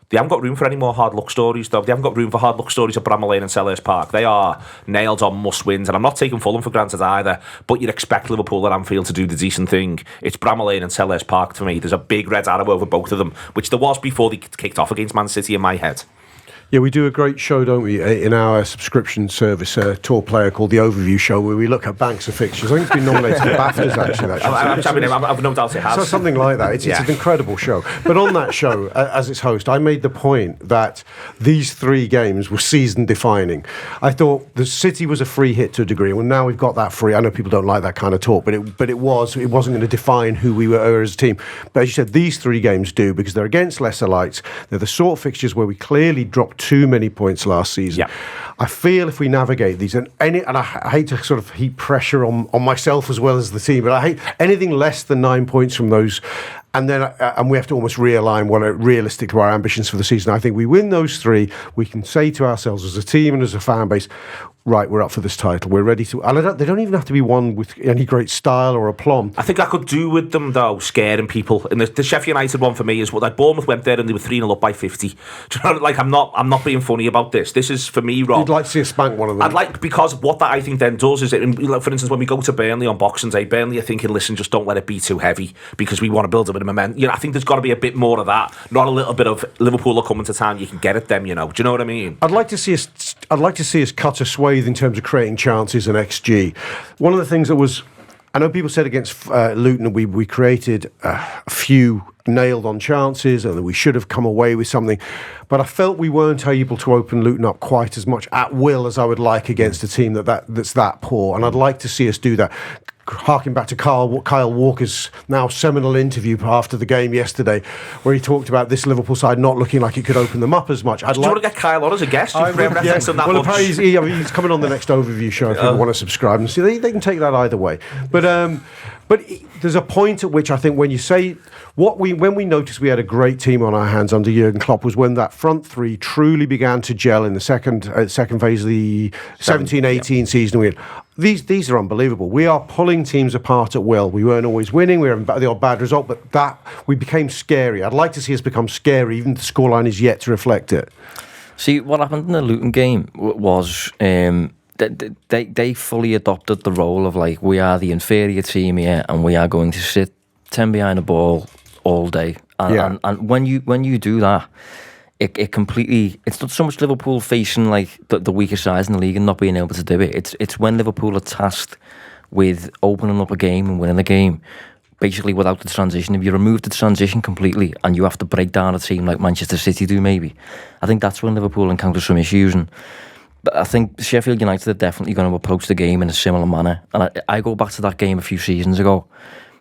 They haven't got room for any more hard luck stories, though. They haven't got room for hard luck stories at Bramall Lane and Selhurst Park. They are nailed on must-wins, and I'm not taking Fulham for granted either, but you'd expect Liverpool at Anfield to do the decent thing. It's Bramall Lane and Selhurst Park for me. There's a big red arrow over both of them, which there was before they kicked off against Man City in my head. Yeah, we do a great show, don't we, in our subscription service, tour player called The Overview Show, where we look at banks of fixtures. I think it's been nominated for BAFTAs, actually. I've no doubt it has. So something like that. It's an incredible show. But on that show, as its host, I made the point that these 3 games were season-defining. I thought the City was a free hit to a degree. Well, now we've got that free. I know people don't like that kind of talk, but it wasn't going to define who we were as a team. But as you said, these 3 games do, because they're against lesser lights. They're the sort of fixtures where we clearly dropped too many points last season. Yeah. I feel if we navigate these, and I hate to sort of heap pressure on myself as well as the team, but I hate anything less than 9 points from those. And then and we have to almost realign what are realistic to our ambitions for the season. I think we win those 3. We can say to ourselves as a team and as a fan base, right, we're up for this title. We're ready to. And they don't even have to be won with any great style or aplomb. I think I could do with them, though, scaring people. And the Sheffield United one for me is what like Bournemouth went there and they were 3-0 up by 50. Do you know, like I'm not being funny about this. This is for me, Rob. You'd like to see us spank one of them. I'd like, because what that I think then does is, like, for instance, when we go to Burnley on Boxing Day, Burnley are thinking, listen, just don't let it be too heavy because we want to build a bit of momentum. You know, I think there's got to be a bit more of that, not a little bit of Liverpool are coming to town. You can get at them, you know. Do you know what I mean? I'd like to see us cut a swathe in terms of creating chances and XG. One of the things that was, I know people said against Luton, we created a few nailed on chances and that we should have come away with something, but I felt we weren't able to open Luton up quite as much at will as I would like against a team that's that poor, and I'd like to see us do that. Harking back to Kyle Walker's now seminal interview after the game yesterday, where he talked about this Liverpool side not looking like it could open them up as much. Do you want to get Kyle on as a guest? Well, he's coming on the next overview show if you want to subscribe and see. They can take that either way. But there's a point at which I think when you say when we noticed we had a great team on our hands under Jurgen Klopp was when that front 3 truly began to gel in the second phase of the 17-18 season. These are unbelievable. We are pulling teams apart at will. We weren't always winning. We were having the odd bad result, but that we became scary. I'd like to see us become scary, even if the scoreline is yet to reflect it. See, what happened in the Luton game was they fully adopted the role of like, we are the inferior team here and we are going to sit 10 behind the ball all day. And when you do that, it completely, it's not so much Liverpool facing like the weaker sides in the league and not being able to do it. It's when Liverpool are tasked with opening up a game and winning the game, basically without the transition. If you remove the transition completely and you have to break down a team like Manchester City do maybe, I think that's when Liverpool encounters some issues. And I think Sheffield United are definitely going to approach the game in a similar manner. And I go back to that game a few seasons ago.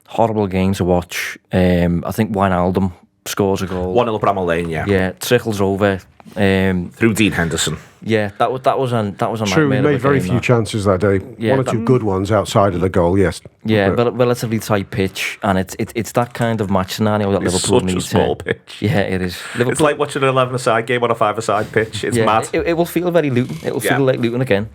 Horrible game to watch. I think Wijnaldum scores a goal. 1-0 Bramall Lane, yeah. Yeah, trickles over. Through Dean Henderson. Yeah, that was a true. We made very few chances that day. Yeah, one or two good ones outside of the goal. Yes. Yeah, but relatively tight pitch, and it's that kind of match scenario that Liverpool needs. Such a small pitch. Yeah, it is. Liverpool, it's like watching an 11-a-side game on a 5-a-side pitch. It's mad. It will feel very Luton. It will feel like Luton again.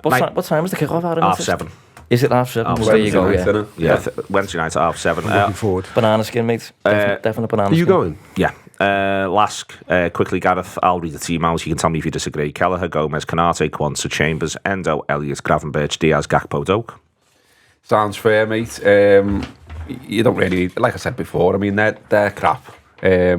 What time is the kick-off? 7:30. Is it 7:30? Well, there you go. Yeah. Wednesday night at 7:30. Looking forward. Banana skin, mate. Definite banana skin. Are you going? Yeah. Lask, quickly, Gareth, I'll read the team out. You can tell me if you disagree. Kelleher, Gomez, Konate, Quansah, Chambers, Endo, Elliott, Gravenberch, Diaz, Gakpo, Doku. Sounds fair, mate. You don't really, like I said before, I mean, they're crap. I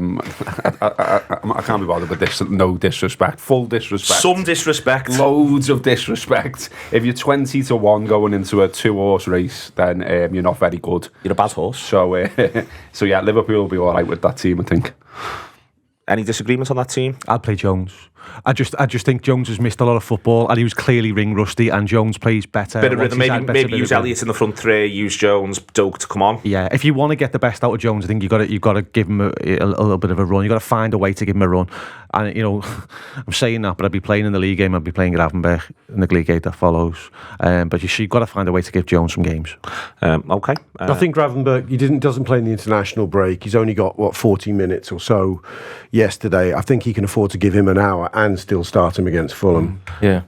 can't be bothered with this. No disrespect, full disrespect, some disrespect, loads of disrespect. If you're 20-1 going into a 2-horse race, then you're not very good. You're a bad horse. So yeah, Liverpool will be all right with that team, I think. Any disagreements on that team? I'd play Jones. I just think Jones has missed a lot of football and he was clearly ring rusty, and Jones plays better. Bit of rhythm, maybe use Elliott in the front 3, use Jones, Doku to come on. Yeah, if you want to get the best out of Jones, I think you've got to give him a little bit of a run. You've got to find a way to give him a run. And, you know, I'm saying that, but I'd be playing in the league game, I'd be playing Gravenberch in the league game that follows. But you've got to find a way to give Jones some games. Okay. I think Gravenberch, doesn't play in the international break. He's only got, 40 minutes or so yesterday. I think he can afford to give him an hour and still start him against Fulham. Yeah.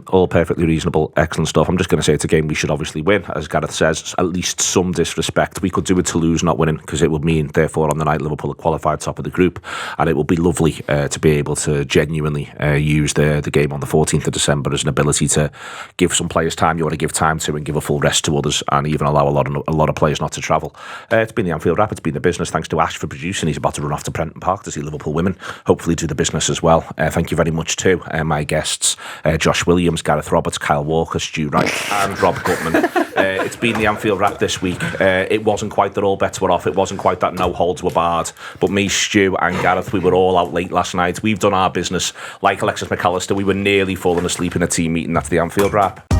All perfectly reasonable, excellent stuff. I'm just going to say it's a game we should obviously win. As Gareth says, at least some disrespect. We could do with Toulouse not winning, because it would mean, therefore, on the night Liverpool are qualified top of the group, and it would be lovely to be able to genuinely use the game on the 14th of December as an ability to give some players time you want to give time to, and give a full rest to others, and even allow a lot of players not to travel. It's been the Anfield Wrap, it's been the business. Thanks to Ash for producing. He's about to run off to Prenton Park to see Liverpool women hopefully do the business as well. Thank you very much to my guests, Josh Williams, Gareth Roberts, Kyle Walker, Stu Wright and Rob Gutmann. It's been the Anfield Wrap this week. It wasn't quite that all bets were off. It wasn't quite that no holds were barred. But me, Stu and Gareth, we were all out late last night. We've done our business. Like Alexis McAllister, we were nearly falling asleep in a team meeting. That's the Anfield Wrap.